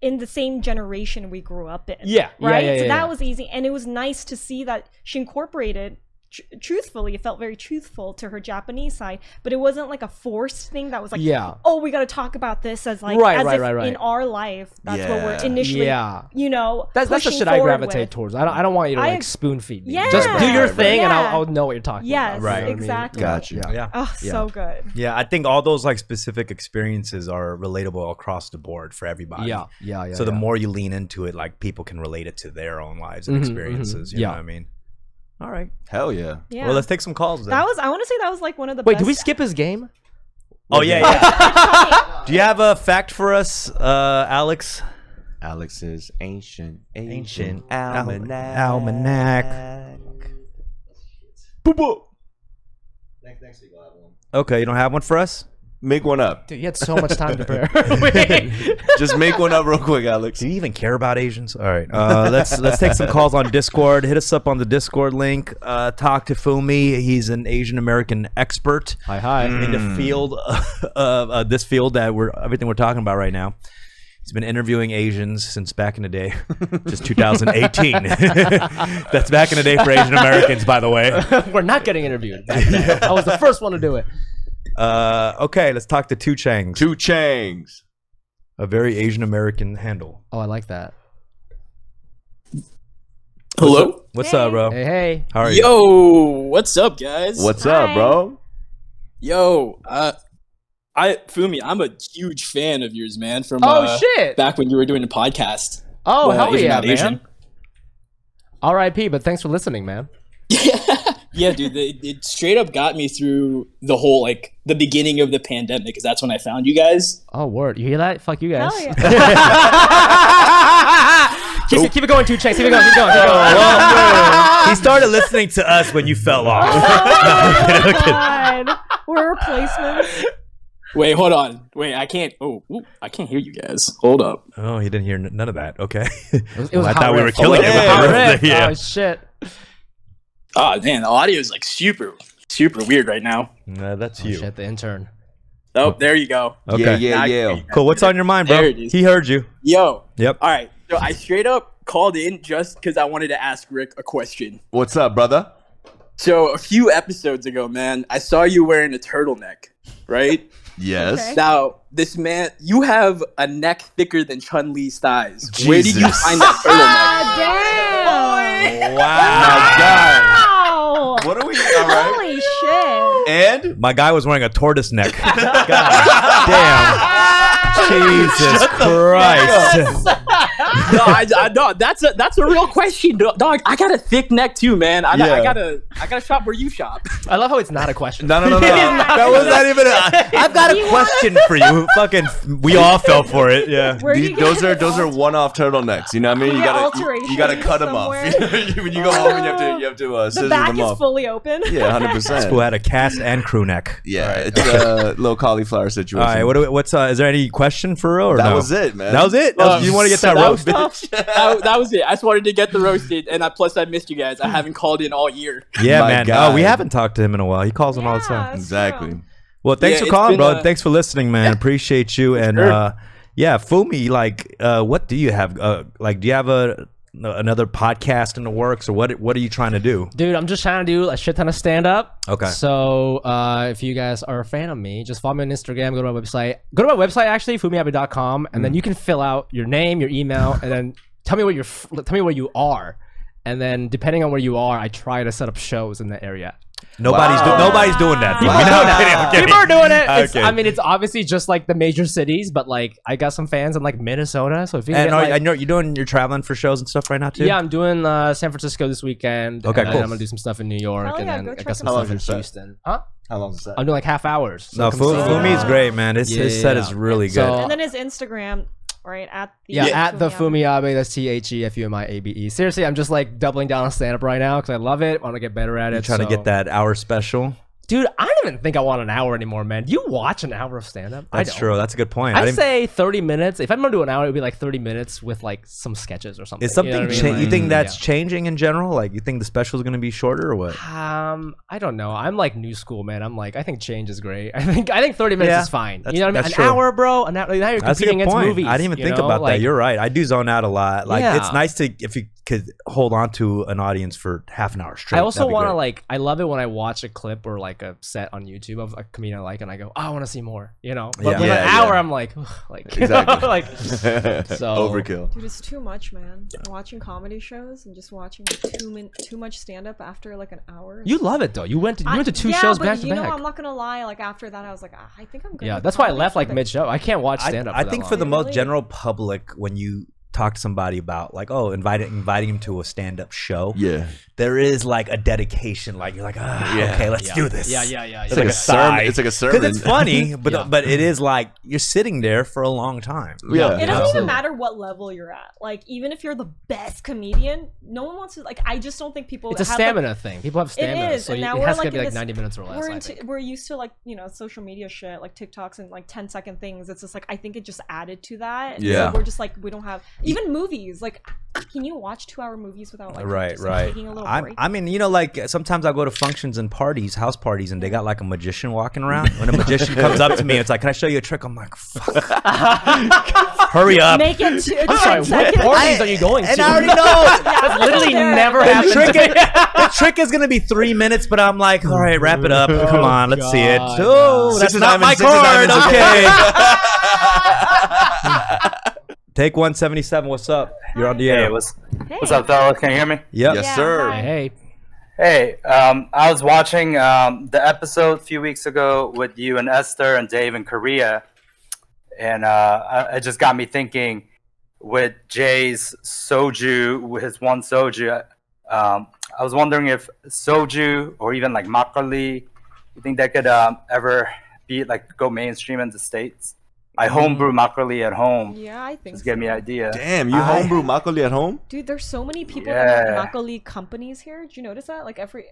in the same generation we grew up in. So that was easy, and it was nice to see that she incorporated truthfully, it felt very truthful to her Japanese side, but it wasn't like a forced thing that was like, oh, we got to talk about this as like in our life. That's what we're initially, you know, that's the shit I gravitate towards. I don't want you to like spoon feed me. Just do your thing, and I'll know what you're talking about. Right, exactly. Gotcha. Oh, so good. Yeah, I think all those like specific experiences are relatable across the board for everybody. So the more you lean into it, like people can relate it to their own lives and experiences. You know what I mean? All right. Hell yeah. Well, let's take some calls then. I want to say that was like one of the Wait, best. did we skip his game? Oh, yeah. Do you have a fact for us, Alex? Alex's ancient almanac. Boop. Next week I'll have one. Okay, you don't have one for us? Make one up. Dude, you had so much time to prepare. Just make one up real quick, Alex. Do you even care about Asians? All right, let's take some calls on Discord. Hit us up on the Discord link. Talk to Fumi. He's an Asian American expert. Hi. In the field of this field that everything we're talking about right now. He's been interviewing Asians since back in the day, just 2018. That's back in the day for Asian Americans, by the way. We're not getting interviewed back then. I was the first one to do it. Okay, let's talk to Two Changs. Two Changs. A very Asian American handle. Oh, I like that. Hello. What's up, bro? Hey. How are you? Yo, what's up, guys? What's Hi. up, bro? Yo, Fumi, I'm a huge fan of yours, man. From shit. back when you were doing a podcast. Oh, hell Asian yeah, Not Asian. man. R.I.P. But thanks for listening, man. Yeah, dude, it straight up got me through the whole the beginning of the pandemic, because that's when I found you guys. Oh, word. You hear that? Fuck you guys. Hell yeah. Keep it going, Two Changs. Keep it going. He started listening to us when you fell off. Oh, God. We're replacements. Wait, hold on. Wait, I can't. I can't hear you guys. Hold up. Oh, he didn't hear none of that. Okay. It was I a hot thought we were riff. killing It it was a with hot the riff. riff. Yeah. Oh, shit. Oh man, the audio is super weird right now. That's Oh, you. shit, the intern. Oh, there you go. Okay. Yeah. Cool. What's on your mind, bro? There it is. He heard you. Yo. Yep. All right. So I straight up called in just because I wanted to ask Rick a question. What's up, brother? So a few episodes ago, man, I saw you wearing a turtleneck, right? Yes. Okay. Now, this man, you have a neck thicker than Chun-Li's thighs. Where did you Jesus. find that Damn. Wow. My God. Wow. What are we? All right. Holy shit. And My guy was wearing a tortoise neck. God damn. Jesus Christ. turtleneck? No, that's a real question, dog. I got a thick neck too, man. I gotta shop where you shop. I love how it's not a question. No. That was not even I've got a question for you. Fucking, we all fell for it. Yeah. Where do you those get are one-off turtleneck. You know what I mean? You get gotta cut them off. alterations When you go home, you have to the scissor back them is off. fully open. Yeah, 100%. Who had a cast and crew neck. Yeah, it's a little cauliflower situation. All right. What's is there any question for real or That no? was it, man. That was it. You want to get so that that roast, was bitch? that was it. I just wanted to get the roasted, and plus I missed you guys. I haven't called in all year. Yeah, My man. God. Oh, we haven't talked to him in a while. He calls in all the time. Yeah, that's Exactly. true. Well, thanks Yeah, for it's calling, been, bro. Thanks for listening, man. Appreciate you. And Sure. yeah, Fumi, what do you have? Do you have another podcast in the works, or what are you trying to do? Dude, I'm just trying to do a shit ton of stand-up. Okay. So if you guys are a fan of me, just follow me on Instagram, go to my website. Go to my website, actually, fumiabe.com, and then you can fill out your name, your email, and then tell me where you are. And then depending on where you are, I try to set up shows in the area. Nobody's doing that. People We know are doing that. it. People are doing it. It's, Okay. I mean, it's obviously just like the major cities, but like I got some fans in like Minnesota. So if you can And get, like, I know you're traveling for shows and stuff right now too. yeah, I'm doing San Francisco this weekend. Okay, and cool. I'm gonna do some stuff in New York, Hell and yeah, then go I check got some them out. stuff in How long is your set? Houston. Huh? How long is that? I'm doing like half hours. So No, come see me. Fumi's great, man. His set is really good. So- And then his Instagram, right at the at the Fumi Abe. That's TheFumiAbe. Seriously, I'm just like doubling down on stand up right now because I love it. Want to get better at You're it. trying to so- get that hour special. Dude, I don't even think I want an hour anymore, man. Do you watch an hour of stand up? That's true. That's a good point. I'd say 30 minutes. If I'm gonna do an hour, it'd be like 30 minutes with like some sketches or something. Is something you know what I mean? you Like, think that's yeah. changing in general? Like, you think the special is going to be shorter or what? I don't know. I'm like new school, man. I'm like, I think change is great. I think 30 minutes Yeah, is fine. that's- You know what I mean? that's An true. hour, bro. An hour. Now you're That's a competing good against point. movies. I didn't even you think know? about that. Like, You're right. I do zone out a lot. Like, Yeah. it's nice to if you could hold on to an audience for half an hour straight. I also That'd be want to great. like. I love it when I watch a clip or like a set on YouTube of a comedian I like, and I go, oh, I want to see more. You know, but Yeah. with Yeah, an hour, yeah. I'm like, ugh, like, Exactly. like so Overkill. Dude, it's too much, man. Watching comedy shows and just watching like, too much stand up after like an hour. You love it though. You went to two yeah, shows but back to you know, back. I'm not gonna lie. Like after that, I was like, I think I'm good. Yeah, with that's why I comedy left for like the- mid show. I can't watch stand up. I think for the most Really? general public, when you talk to somebody about like, oh, inviting him to a stand-up show, Yeah. there is like a dedication. Like, you're like, Yeah. okay, let's do this. Yeah. It's like like a a sermon. sigh. It's like a sermon. Because it's funny, but Yeah. but it is like you're sitting there for a long time. Yeah. It doesn't Absolutely. even matter what level you're at. Like even if you're the best comedian, no one wants to. Like I just don't think people. It's a have stamina thing. People have stamina, is, so and it now has we're, to like, be in like this- 90 minutes or less. I think. We're used to like social media shit, like TikToks and like 10-second things. It's just like I think it just added to that. Yeah. So we're just like we don't have Even movies, like, can you watch 2-hour movies without like just taking a little break? I mean, you know, like sometimes I go to functions and parties, house parties, and they got like a magician walking around. When a magician comes up to me, it's like, "Can I show you a trick?" I'm like, "Fuck, hurry up!" Make it. I'm sorry. What parties are you going to? And I already know That's literally never happened. The trick is gonna be 3 minutes, but I'm like, "All right, wrap it up. Come on, let's see it." Oh, that's not my card. Okay. Take 177. What's up? You're on the air. Hey, what's up, fellas? Can you hear me? Yep. Yes, sir. Hey. I was watching the episode a few weeks ago with you and Esther and Dave in Korea, and it just got me thinking with Jay's soju, with his one soju. I was wondering if soju or even like makgeolli, you think that could ever be like go mainstream in the States? I homebrew makgeolli at home. Yeah, I think Just give me an idea. Damn, you homebrew makgeolli at home? Dude, there's so many people that have makgeolli companies here. Did you notice that? Like every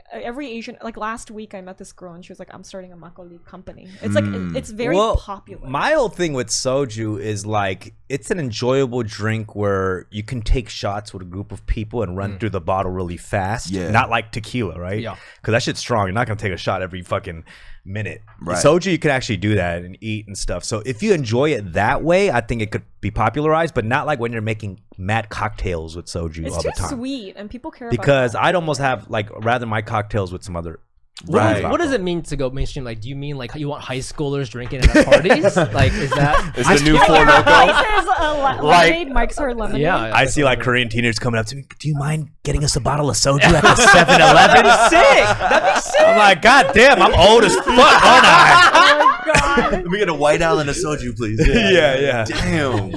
Asian, like last week I met this girl and she was like, "I'm starting a makgeolli company." It's like it's very popular. My whole thing with soju is like it's an enjoyable drink where you can take shots with a group of people and run through the bottle really fast. Yeah. Not like tequila, right? Yeah. Because that shit's strong. You're not gonna take a shot every fucking minute. Right. Soju, you can actually do that and eat and stuff. So if you enjoy it that way, I think it could be popularized, but not like when you're making mad cocktails with soju It's all too the time. sweet and people care Because about that. I'd almost have like rather my cocktails with some other. What does it mean to go mainstream? Like, do you mean like you want high schoolers drinking at parties? Like, is that? It's the new Four Loko. Lemonade, Mike's Hard Lemonade. Yeah. I see like Korean teenagers coming up to me. Do you mind getting us a bottle of soju at the 7-Eleven? Sick. That'd be sick. I'm like, God damn, I'm old as fuck, aren't I? Oh my god. Let me get a White Island of soju, please. Yeah. Damn.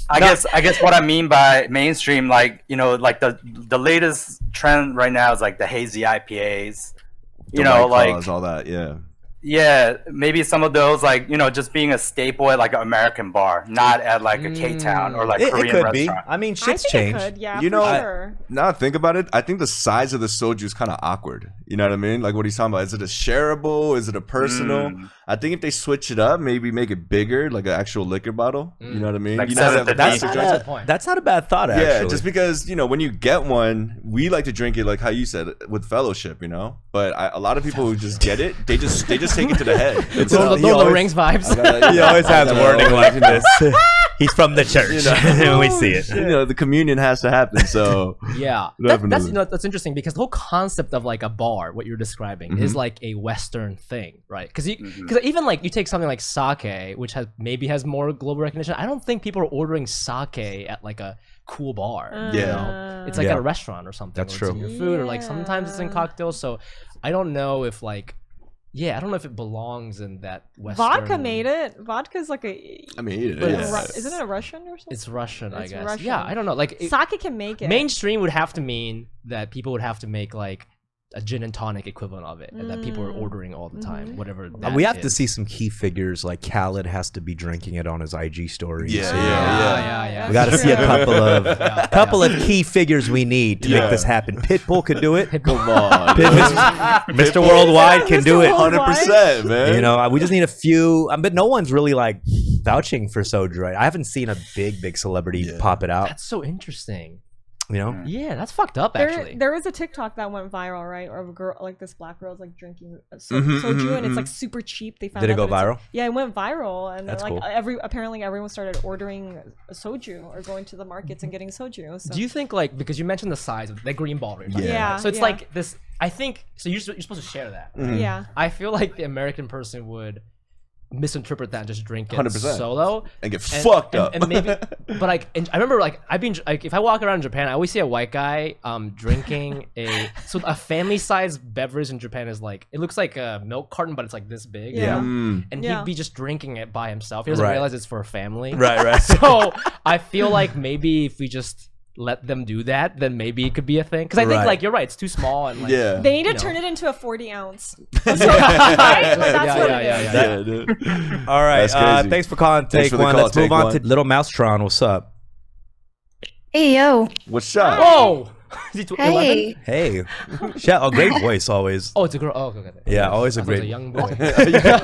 I guess what I mean by mainstream, like, you know, like the latest trend right now is like the hazy IPAs. You know, White like Claws, all that, yeah, maybe some of those, like, you know, just being a staple at like an American bar, not at like a K-Town or like Korean It could restaurant. be. I mean, I shit's think changed. it could, yeah, You for know, sure. now I think about it, I think the size of the soju is kind of awkward. You know what I mean? Like what he's talking about. Is it a shareable? Is it a personal? I think if they switch it up, maybe make it bigger, like an actual liquor bottle. You know what I mean? Like you know, that's- That's not a bad thought, actually. yeah, just because, you know, when you get one, we like to drink it like how you said, with fellowship, you know. But a lot of people who just get it, they just take it to the head. It's Lord of the Rings vibes. He always has wording like this. He's from the church. We see it. You know, the communion has to happen. So Yeah, that's, you know, that's interesting because the whole concept of like a bar, what you're describing, is like a Western thing, right? Because even like you take something like sake, which has more global recognition. I don't think people are ordering sake at like a cool bar. You know? It's like at a restaurant or something. That's or it's true. in your food, or like sometimes it's in cocktails. So I don't know if like. Yeah, I don't know if it belongs in that Western. Vodka made it. Vodka's like a. I mean, it But is. isn't it a Russian or something? It's Russian, I It's guess. Russian. Yeah, I don't know. Like Sake can make it. mainstream would have to mean that people would have to make like a gin and tonic equivalent of it, and that people are ordering all the time, whatever. That We have to is. see some key figures. Like Khaled has to be drinking it on his IG stories. Yeah. We got to see a couple of key figures we need to make this happen. Pitbull could do it. Come on. Mr. Worldwide can do it. 100%, man. You know, we just need a few, but no one's really like vouching for soju, right? I haven't seen a big celebrity pop it out. That's so interesting. You know, Yeah, that's fucked up. Actually, There was a TikTok that went viral, right? Or a girl, like this black girl's like drinking soju, and it's like super cheap. They found Did it out go that it's, viral? like- yeah, it went viral, and That's like cool. apparently everyone started ordering a soju or going to the markets and getting soju. So. do you think like because you mentioned the size of the green ball, right? Yeah. So it's yeah. like this. I think so. You're supposed to share that. Right? Yeah. I feel like the American person would misinterpret that and just drink it 100%. solo And get fucked up. and maybe but like, and I remember like I've been like, if I walk around Japan, I always see a white guy drinking a family size beverage in Japan is like, it looks like a milk carton, but it's like this big. Yeah. You know? And Yeah. he'd be just drinking it by himself. He doesn't Right. realize it's for a family. right. So I feel like maybe if we just let them do that, then maybe it could be a thing. Because I think Right. like you're right, it's too small and like, Yeah. They need to you know. turn it into a 40 ounce. Right? Like, that's what it is. Yeah, dude. All right. That's crazy. Thanks for calling. Thanks Take for the one. call, Let's move Take on One. to Little Mouse Tron. What's up? Hey yo, What's up? Whoa! Hey. Hey, shout! A great voice always. Oh, it's a girl. Oh, okay. Yeah, always a I was great. a young boy. Yeah.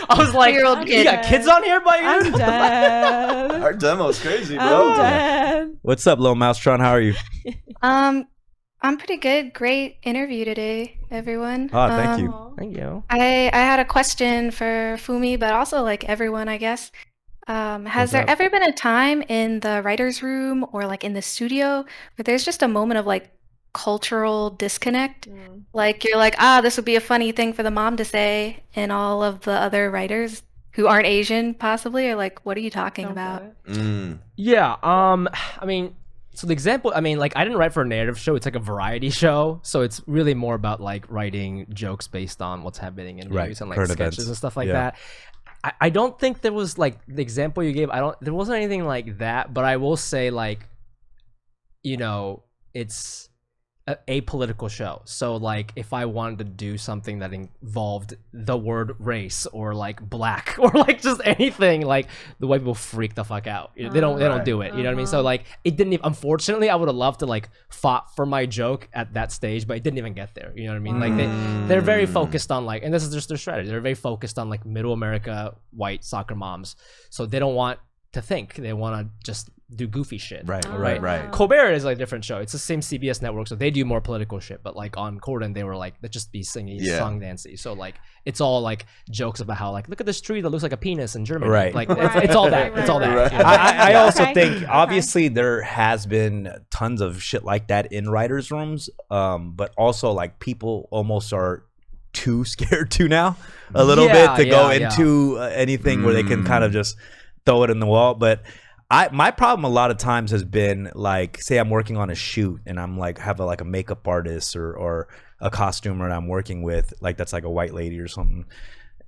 I was like, 3-year-old you kid. got kids on here, by you? I'm dead. Our demo's crazy, I'm bro. dead. What's up, Lil Mousetron? How are you? I'm pretty good. Great interview today, everyone. Oh, thank you. Thank you. I had a question for Fumi, but also like everyone, I guess. Has there ever been a time in the writer's room or like in the studio where there's just a moment of like cultural disconnect? Like you're like, this would be a funny thing for the mom to say, and all of the other writers who aren't Asian possibly are like, what are you talking about? Yeah. I mean, so the example, I mean, like I didn't write for a narrative show. It's like a variety show, so it's really more about like writing jokes based on what's happening in news and like Current sketches events. and stuff like that. I don't think there was like the example you gave. There wasn't anything like that, but I will say like, you know, it's a apolitical show. So like if I wanted to do something that involved the word race or like black or like just anything, like the white people freak the fuck out. They don't do it. You know what I mean? So like it didn't even, unfortunately I would have loved to like fought for my joke at that stage, but it didn't even get there. You know what I mean? Like they're very focused on like, and this is just their strategy. They're very focused on like middle America white soccer moms. So they don't want to think. They want to just do goofy shit. Right. Colbert is like a different show. It's the same CBS network, so they do more political shit. But like on Corden, they were like, let's just be singing, song dancey. So like it's all like jokes about how like look at this tree that looks like a penis in Germany. Right. Like it's all that. It's all that. You know? I also think obviously there has been tons of shit like that in writers' rooms, but also like people almost are too scared to now a little bit to go into anything where they can kind of just throw it in the wall. But my problem a lot of times has been like, say I'm working on a shoot and I'm like have a makeup artist or a costumer that I'm working with, like that's like a white lady or something,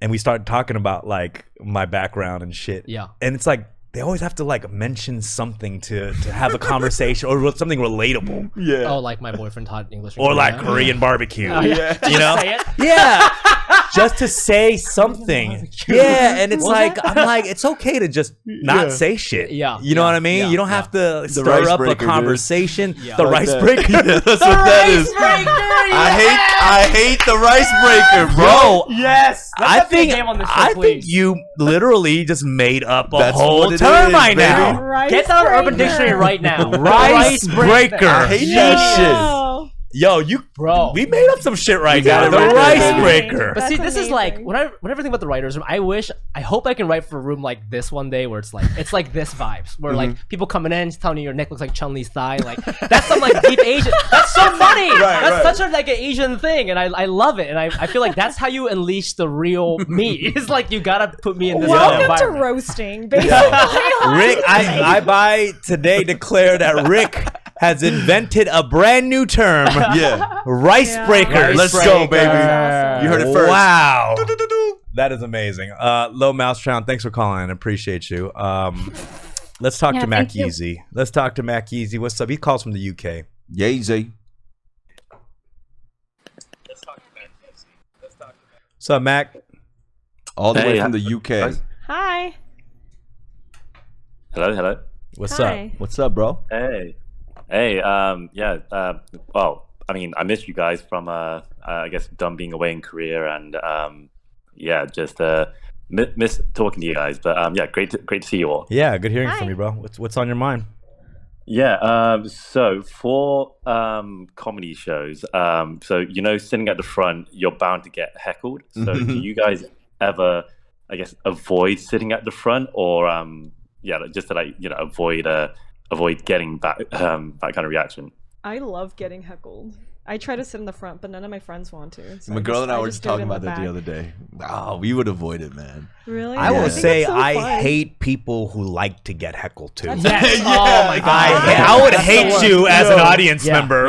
and we start talking about like my background and shit. Yeah, and it's like they always have to like mention something to have a conversation or something relatable. Yeah. Oh, like my boyfriend taught English. Or like Korean barbecue. Yeah. You know? Say it. Yeah. Just to say something. Yeah, and it's like I'm like it's okay to just not say shit. Yeah. You know what I mean? Yeah. You don't have to stir rice up a breaker, conversation. Yeah. The Like rice that. breaker. That's what that is. I hate the rice breaker, bro. Yes. I think please. you literally just made up a That's whole what it term is, right baby. now. Rice Get that on Urban breaker. Dictionary right now. Rice breaker. I hate that shit. Oh. Yo, Bro. we made up some shit right We now. did. The That's rice amazing. breaker. But see, That's this is like amazing. whenever I think about the writers room, I hope I can write for a room like this one day where it's like this vibes where like people coming in telling you your neck looks like Chun-Li's thigh, like that's some like deep Asian. That's so funny. That's such a like an Asian thing, and I love it, and I feel like that's how you unleash the real me. It's like you gotta put me in this Welcome to environment. roasting, basically. Rick, I by today declare that Rick has invented a brand new term. Yeah. Rice breakers. Let's go, baby. Awesome. You heard it first. Wow. That is amazing. Low Mousetron, thanks for calling in. Appreciate you. Let's talk to Mac thank you. Easy. Let's talk to Mac Easy. What's up? He calls from the UK. Yeezy. What's up, Mac? All the way from the UK. Hi. Hello. What's Hi. up? What's up, bro? Hey. Well, I mean, I missed you guys from, I guess, done being away in Korea, and just miss talking to you guys. But great to see you all. Yeah, good hearing Hi. from you, bro. What's on your mind? Yeah. So for comedy shows, sitting at the front, you're bound to get heckled. So do you guys ever, I guess, avoid sitting at the front, or just to avoid getting that kind of reaction? I love getting heckled. I try to sit in the front, but none of my friends want to. So My girl and I were just just do it talking in about that the back. other day. Oh, we would avoid it, man. Really? I will think say it's so I fun. hate people who like to get heckled too. Yes. Oh my god. I would hate you as an audience member.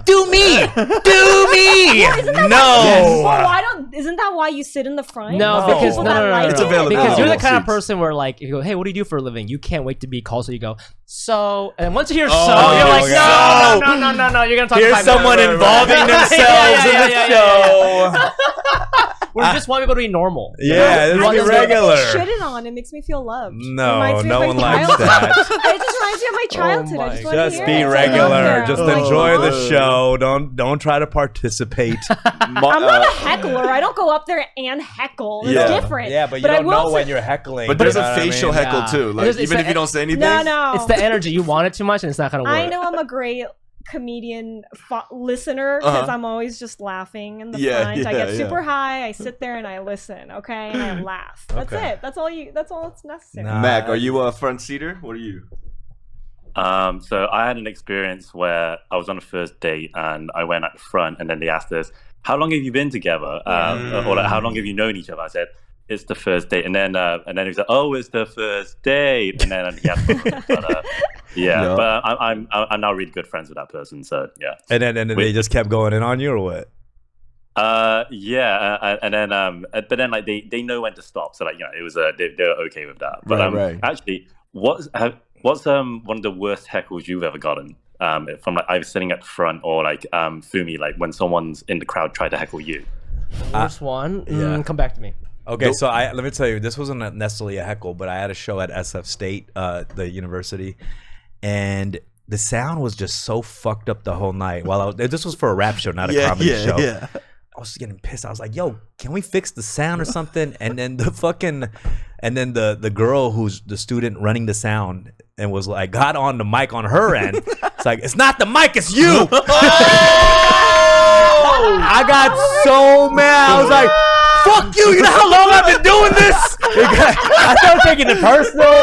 Do me, do me. No. Well, why don't? Isn't that why you sit in the front? No, No. because People no, that no, no, like no, It's no. available. Because you're the kind of Seats. person where like you go, hey, what do you do for a living? You can't wait to be called, so you go, so, and once you hear Oh, so, you're like, okay. no, you're gonna talk. Here's 5 someone minutes. involving themselves in the show. We just want people to be normal. Yeah, this is regular. Shitting on, it makes me feel loved. No, no one likes that. It just reminds me of my childhood. I just want to Just be regular. Just enjoy the show. Don't try to participate. I'm not a heckler. I don't go up there and heckle. It's different. Yeah, but you don't know when you're heckling. But there's a facial heckle too. Like even if you don't say anything. No. It's the energy. You want it too much, and it's not gonna work. I know I'm a great comedian listener because I'm always just laughing in the front. I get super high. I sit there and I listen. Okay, and I laugh. That's it. That's all that's necessary. Mac, are you a front seater? What are you? So I had an experience where I was on a first date and I went at the front, and then they asked us, "How long have you been together?" Or like, "How long have you known each other?" I said, "It's the first date," and then he was like, "Oh, it's the first date," and then but I'm now really good friends with that person, so yeah. And then they just kept going in on you, or what? But then like they know when to stop, so like it was they're okay with that. But actually, what's one of the worst heckles you've ever gotten from like either sitting at the front or like Fumi, like when someone's in the crowd tried to heckle you? Worst one? Come back to me. Okay, so let me tell you, this wasn't necessarily a heckle, but I had a show at SF State, the university, and the sound was just so fucked up the whole night. This was for a rap show, not a comedy show. Yeah. I was getting pissed. I was like, "Yo, can we fix the sound or something?" And then the girl who's the student running the sound and was like, got on the mic on her end. It's like, "It's not the mic, it's you." I got so mad. I was like, "Fuck you! You know how long I've been doing this?" I started taking it personal,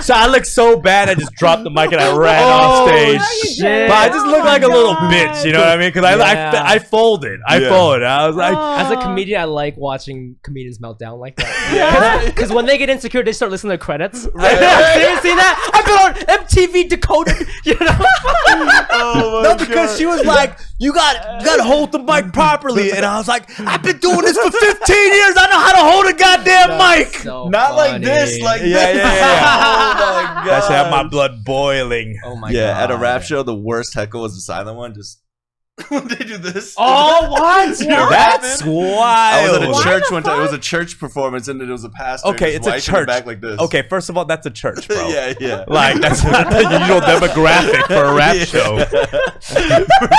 so I looked so bad. I just dropped the mic and I ran off stage. But I just looked like a little bitch, you know what I mean? Because I folded. I was like, as a comedian, I like watching comedians melt down like that. Because when they get insecure, they start listening to credits. See that? I've been on MTV Decoded. You know? No, because she was like, "You got to hold the mic properly," and I was like, "I've been doing this for 15 years. I know how to hold a goddamn mic." So not funny. Like this, like this. Yeah. Oh my god! That should have my blood boiling. Oh my god! Yeah, at a rap show, the worst heckle was the silent one. Just when they do this. Oh, what? That's wild. I was at a church one time. It was a church performance, and it was a pastor. Okay, it's a church. Back like this. Okay, first of all, that's a church, bro. Yeah. Like that's the usual demographic for a rap show. For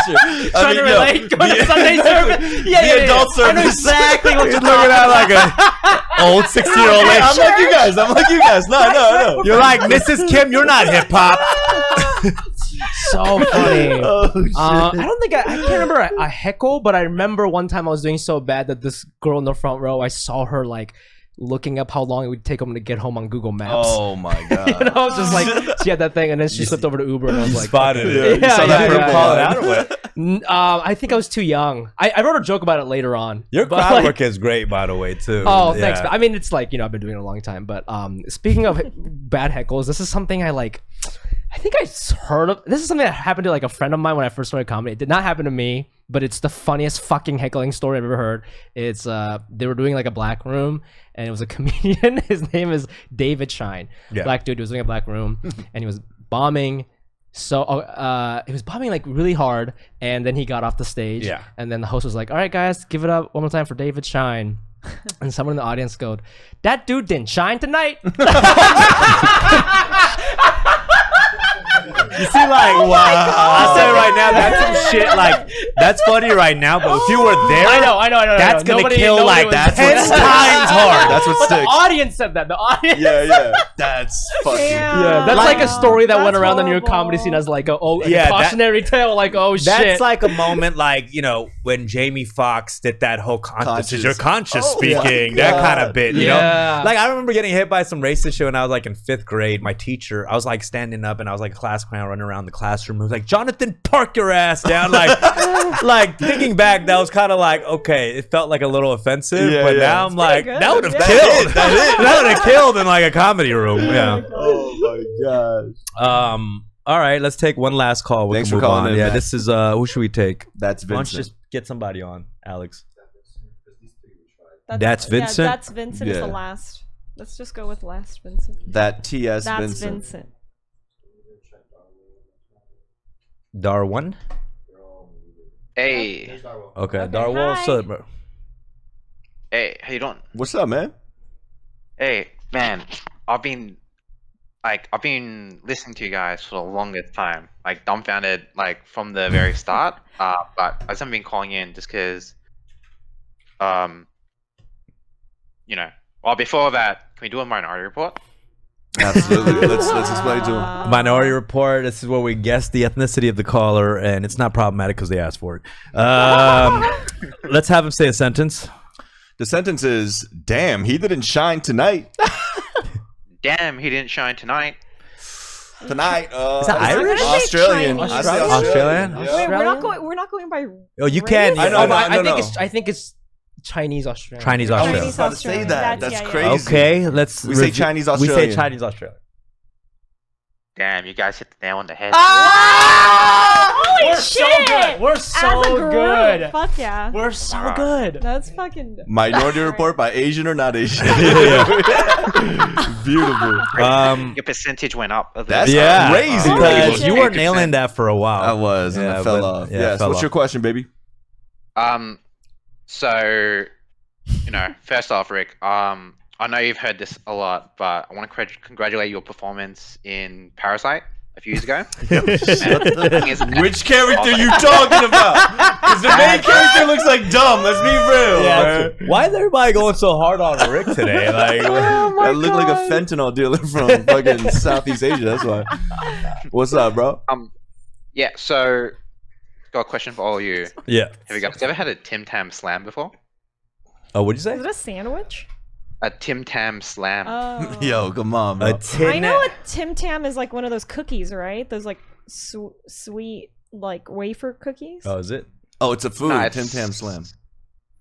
sure. Trying to relate. Going to Sunday service. The adult service. I know exactly what you're looking at, like a old 60-year-old lady. I'm like you guys. No. You're like, "Mrs. Kim, you're not hip hop." So funny. I don't think I can't remember a heckle, but I remember one time I was doing so bad that this girl in the front row, I saw her like looking up how long it would take them to get home on Google Maps. Oh my god! And I was just like, she had that thing, and then she slipped over to Uber, and I was like, spotted it. Yeah, you saw that purple call it out or what? I think I was too young. I wrote a joke about it later on. Your crowd work is great, by the way, too. Oh, thanks. I mean, it's like, I've been doing it a long time. But speaking of bad heckles, this is something I like. I think I heard of. This is something that happened to like a friend of mine when I first started comedy. It did not happen to me, but it's the funniest fucking heckling story I've ever heard. It's they were doing like a black room, and it was a comedian. His name is David Shine. Yeah. Black dude. He was doing a black room, and he was bombing. So he was bombing like really hard, and then he got off the stage. Yeah. And then the host was like, "All right, guys, give it up one more time for David Shine." And someone in the audience goes, "That dude didn't shine tonight." You see, like, wow. I'll say right now, that's some shit, like, that's funny right now, but if you were there, I know. That's going to kill, like, 10 times hard. That's what sticks. The audience said that. The audience. Yeah. That's fucking. Yeah, that's like a story that went around the New York comedy scene as, like, a cautionary tale, like, oh, shit. That's like a moment, like, when Jamie Foxx did that whole conscious. You're conscious speaking, that kind of bit, you know? Like, I remember getting hit by some racist shit when I was, like, in 5th grade. My teacher, I was, like, standing up, and I was, like, a class clown running around the classroom. He was like, "Jonathan, park your ass down." Like thinking back, that was kind of like, okay, it felt like a little offensive, but now I'm like, that would have killed. That would have killed in like a comedy room. Yeah. Oh my gosh. All right, let's take one last call. Thanks for calling in. Yeah, this is who should we take? That's Vincent. Why don't you just get somebody on, Alex? That's Vincent. Yeah, that's Vincent. Is the last. Let's just go with last Vincent. That TS That's Vincent. Vincent. Darwin. Hey. Okay, Darwin. So, Hey, how you doing? What's up, man? Hey, man, I've been listening to you guys for the longest time, like dumbfounded, like from the very start. But I just haven't been calling in just because, you know. Well, before that, can we do a Minority Report? Absolutely. let's explain to him. Minority Report. This is where we guess the ethnicity of the caller, and it's not problematic because they asked for it. Let's have him say a sentence. The sentence is, "Damn, he didn't shine tonight." Damn, he didn't shine tonight. Tonight. Is that Irish? Australian. Australian. Yeah. Wait, we're not going by. Oh, you can. I know. I think it's Chinese Australian. Chinese I Australian. was about to say that. That's crazy. Okay, we say Chinese Australian. We say Chinese Australian. Damn, you guys hit the nail on the head. Holy We're shit! so good. We're so As a group, good. Fuck yeah. We're so good. That's fucking. Minority Report by Asian or not Asian. Beautiful. Your percentage went up. That's crazy. crazy. You were nailing that for a while. I was, and I fell off. Yes. What's your question, baby? So, you know, first off, Rick, I know you've heard this a lot, but I want to congratulate your performance in Parasite a few years ago. Which character you talking about? Because the main character looks like dumb. Let's be real. Yeah, why is everybody going so hard on Rick today? Like, I look like a fentanyl dealer from fucking Southeast Asia. That's why. What's up, bro? Yeah. So, got a question for all of you. Yeah. Have you guys ever had a Tim Tam Slam before? Oh, what'd you say? Is it a sandwich? A Tim Tam Slam. Oh. Yo, come on, bro. I know a Tim Tam is like one of those cookies, right? Those like sweet like wafer cookies. Oh, is it? Oh, it's a food. No, Tim Tam Slam.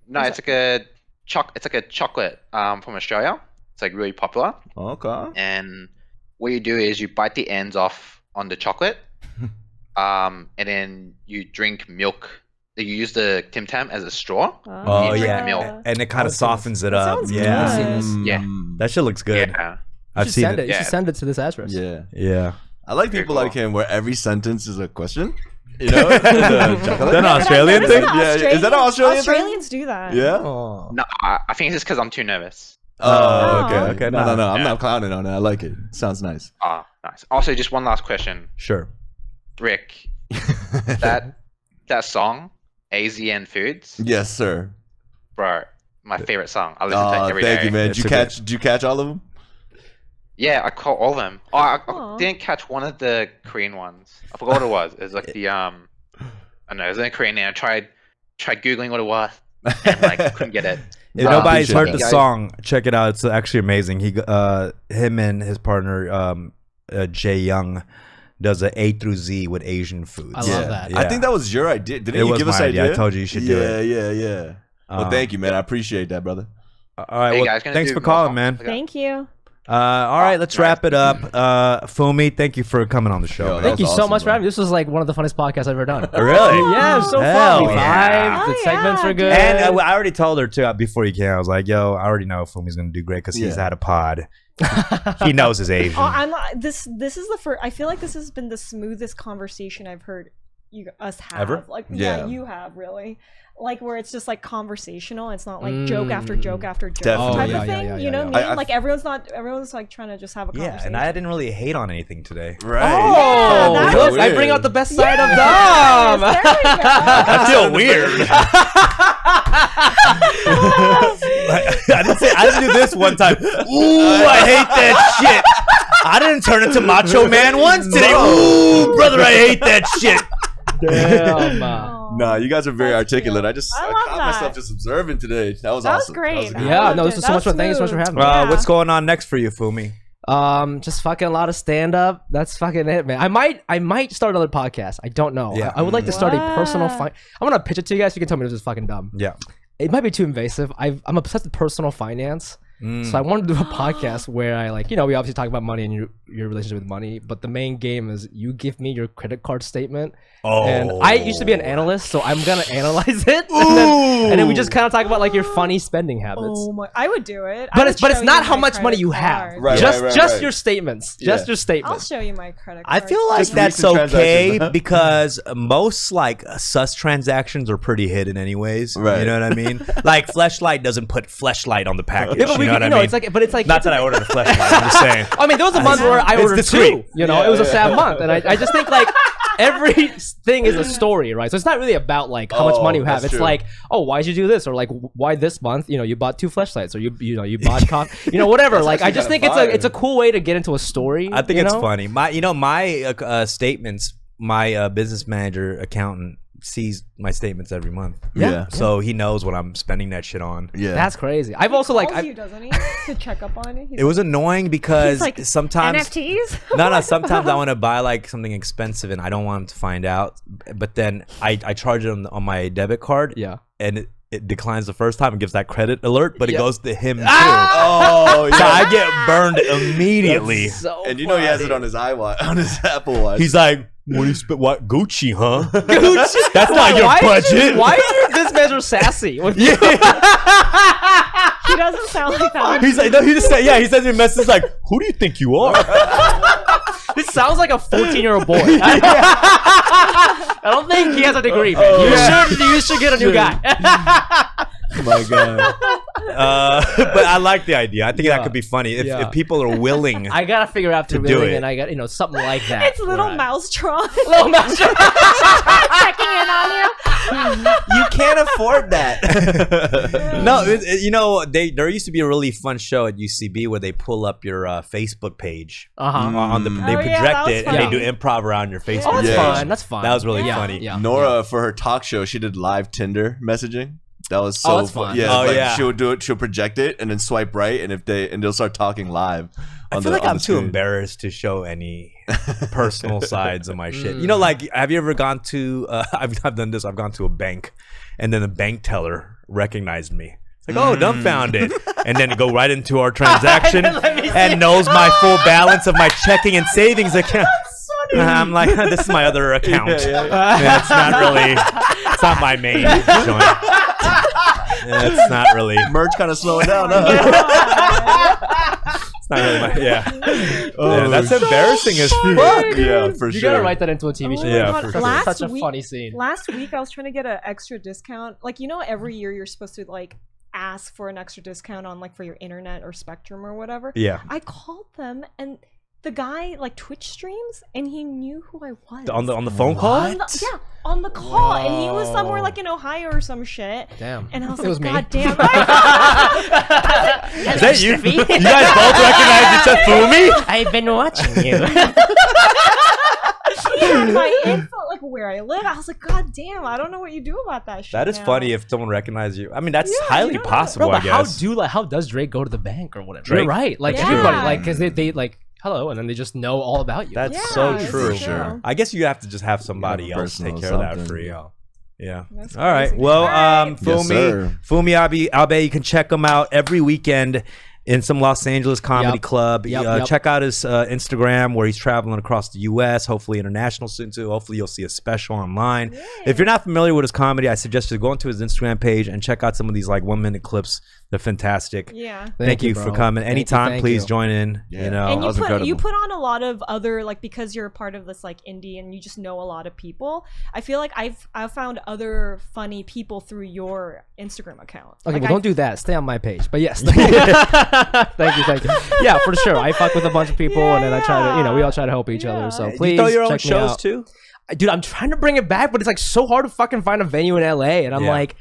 No, it's like a chocolate from Australia. It's like really popular. Okay. And what you do is you bite the ends off on the chocolate, and then you drink milk. You use the Tim Tam as a straw. Oh yeah, milk. And it kind of softens it up. Yeah, yeah. That shit looks good. Yeah. I've seen it. You should send it to this address. Yeah, yeah. I like people like him where every sentence is a question. You know, is that an Australian thing? Yeah, is that an Australian thing? Australians do that. Yeah. No, I think it's just because I'm too nervous. Oh, okay. No. I'm not clowning on it. I like it. Sounds nice. Ah, nice. Also, just one last question. Sure. Rick, that song, AZN Foods. Yes, sir. Bro, my favorite song. I listen to it every day. Thank you, man. Did you catch all of them? Yeah, I caught all of them. Oh, I didn't catch one of the Korean ones. I forgot what it was. It was like the I don't know. It was in Korean name. I tried googling what it was, and like couldn't get it. If nobody's heard the song, check it out. It's actually amazing. Him and his partner Jae Young does an A through Z with Asian foods. I love that. I think that was your idea. Didn't you give us an idea? I told you should do it. Yeah. Well, thank you, man. I appreciate that, brother. All right. Hey, well, guys, thanks for calling, man. Thank you. All right, let's wrap it up. Fumi, thank you for coming on the show. Yo, Thank you so awesome, much for bro. having me. This was like one of the funniest podcasts I've ever done. Really? Yeah, it was so Hell fun. We yeah. vibed. The segments were good. And I already told her too before you came. I was like, "Yo, I already know Fumi's gonna do great because he's had a pod. He knows his Asian." This is the first. I feel like this has been the smoothest conversation I've heard us have. Ever? Like, Yeah. you have really. Like where it's just like conversational. It's not like joke after joke after joke Definitely. type of thing. You know what I mean? Like everyone's like trying to just have a conversation. Yeah, and I didn't really hate on anything today. Right. Oh, Yeah, look, weird. I bring out the best side of Yes, Dom. there we go. I feel weird. I didn't do this one time. Ooh, I hate that shit. I didn't turn into Macho Man once today. Ooh, brother, I hate that shit. Damn. Nah, you guys are very articulate. I love caught that. myself just observing today. That was That was awesome. great. That Yeah, no, loved this it. was That so much fun. Thank you so much for smooth. having me. Yeah. What's going on next for you, Fumi? Just fucking a lot of stand up. That's fucking it, man. I might start another podcast. I don't know. Yeah. I would like to start a personal What? I'm gonna pitch it to you guys. You can tell me if this is fucking dumb. Yeah. It might be too invasive. I'm obsessed with personal finance. So I wanted to do a podcast where I we obviously talk about money and your relationship with money, but the main game is you give me your credit card statement. Oh. And I used to be an analyst, so I'm gonna analyze it. Ooh, and then we just kind of talk about like your funny spending habits. Oh my! I would do it. But it's not how much money you have. Right, just your statements. Just your I'll statements. show you my credit card. I feel like Just that's recent okay transactions. because most like sus transactions are pretty hidden anyways. Right. You know what I mean? Like Fleshlight doesn't put Fleshlight on the package. Yeah, but you know what I mean? it's like Not that I ordered a Fleshlight. I'm just saying. I mean, there was a month where I ordered discreet. 2. You know, it was a sad month, and I just think like everything is a story, right? So it's not really about like how much money you have. that's It's true. like, oh, why did you do this, or like why this month? You know, you bought 2 fleshlights, or you bought coffee, whatever. Like I just think it's a cool way to get into a story. I think it's funny. My statements. My business manager accountant sees my statements every month. Yeah. So he knows what I'm spending that shit on. Yeah. That's crazy. I've also like you, doesn't he, to check up on it? It was annoying because He's like, sometimes NFTs. no. Sometimes I want to buy like something expensive and I don't want him to find out. But then I charge it on my debit card. Yeah. And it declines the first time and gives that credit alert, but it goes to him too. Oh, yeah. So I get burned immediately. so And you know he has it on his on his Apple Watch. He's like, "What do you spend? What Gucci, huh? Gucci? That's not your budget." Why is your business manager sassy? With you? He doesn't sound like that. He's like, no, he just said, yeah. He sends me a message like, "Who do you think you are?" This sounds like a 14-year-old boy. I don't think he has a degree, man. You should get a new guy. Oh my god. But I like the idea. I think that could be funny if people are willing. I gotta figure out to to do willing, it. and I got something like that. It's little Mousetron. Little mouse. Checking in on you. You can't afford that. No, there used to be a really fun show at UCB where they pull up your Facebook page on the. They project it and they do improv around your Facebook. Oh, that's page. fun. That's fun. That was really funny. Yeah. Nora for her talk show, she did live Tinder messaging. That was so that's fun. Yeah, she'll do it. She'll project it and then swipe right, and they'll start talking live. I feel like I'm too embarrassed to show any personal sides of my shit. You know, like, have you ever gone to? I've done this. I've gone to a bank, and then the bank teller recognized me. It's like, oh, dumbfounded, and then go right into our transaction and knows my full balance of my checking and savings account. I'm like, this is my other account. Yeah, it's not really. It's not my main joint. It's not really. Merch kind of slowing down. It's not really my. Yeah, that's embarrassing as fuck. Yeah, for You sure. gotta write that into a TV show. Yeah, for sure. Such a funny scene. Last week, I was trying to get an extra discount. Like, every year you're supposed to like ask for an extra discount on like for your internet or Spectrum or whatever. Yeah. I called them and the guy like Twitch streams and he knew who I was. On the phone call? On the call. And he was somewhere like in Ohio or some shit. Damn. And I was It like, was me. God damn. Is that you? You guys both recognize it's a Fumi? I've been watching you. He had my info, like where I live. I was like, God damn, I don't know what you do about that shit. That is now. funny if someone recognizes you. I mean, that's Yeah, highly you don't know. possible, Bro, I but guess. how does Drake go to the bank or whatever? Drake? You're right. Like Yeah. everybody, like, because they like hello, and then they just know all about you. That's Yeah, so it's true. true. I guess you have to just have somebody You have a else take personal care of that something. for you. Yeah. That's All right. crazy. Well, All right. Yes, sir. Fumi Abe, you can check him out every weekend in some Los Angeles comedy Yep. club. Yep. Check out his Instagram where he's traveling across the U.S., hopefully international soon too. Hopefully you'll see a special online. Yeah. If you're not familiar with his comedy, I suggest you go into his Instagram page and check out some of these like 1-minute clips. They're fantastic. Yeah. Thank you for bro. coming. Thank you, Anytime, thank please you. join in. Yeah. You know, And that was you incredible. put on a lot of other, like, because you're a part of this like indie and you just know a lot of people. I feel like I've found other funny people through your Instagram account. Okay, Like, well, don't do that. Stay on my page. But yes, thank you. Yeah, for sure. I fuck with a bunch of people, and then I try to, we all try to help each other. So please, you throw your own check me shows out. too. Dude, I'm trying to bring it back, but it's like so hard to fucking find a venue in LA, and I'm like,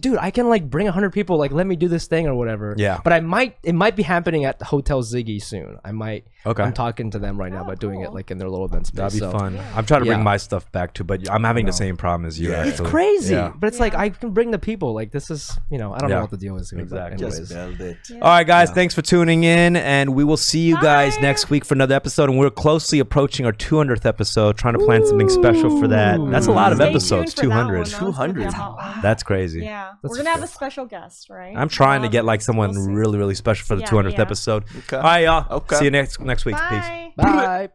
dude, I can like bring 100 people, like let me do this thing or whatever. Yeah. But it might be happening at Hotel Ziggy soon. I might. Okay. I'm talking to them right now about doing it like in their little event space. That'd be so. fun. I'm trying to bring Yeah. my stuff back too, but I'm having the same problem as you. Yeah. Actually. It's crazy, Yeah. but it's like I can bring the people. Like this is, I don't know Yeah. what the deal is. Here, but Exactly. anyways. Build it. All right, guys. Thanks for tuning in, and we will see you guys next week for another episode. And we're closely approaching our 200th episode, trying to plan something special for that. That's a lot of Stay episodes. tuned for that 200. one. That one's gonna be a hot one. That's crazy. Yeah. That's We're going to have a special guest, right? I'm trying to get like someone we'll see. really, really special for the Yeah, 200th yeah. episode. Okay. All right, y'all. Okay. See you next week. Peace. Bye. Bye.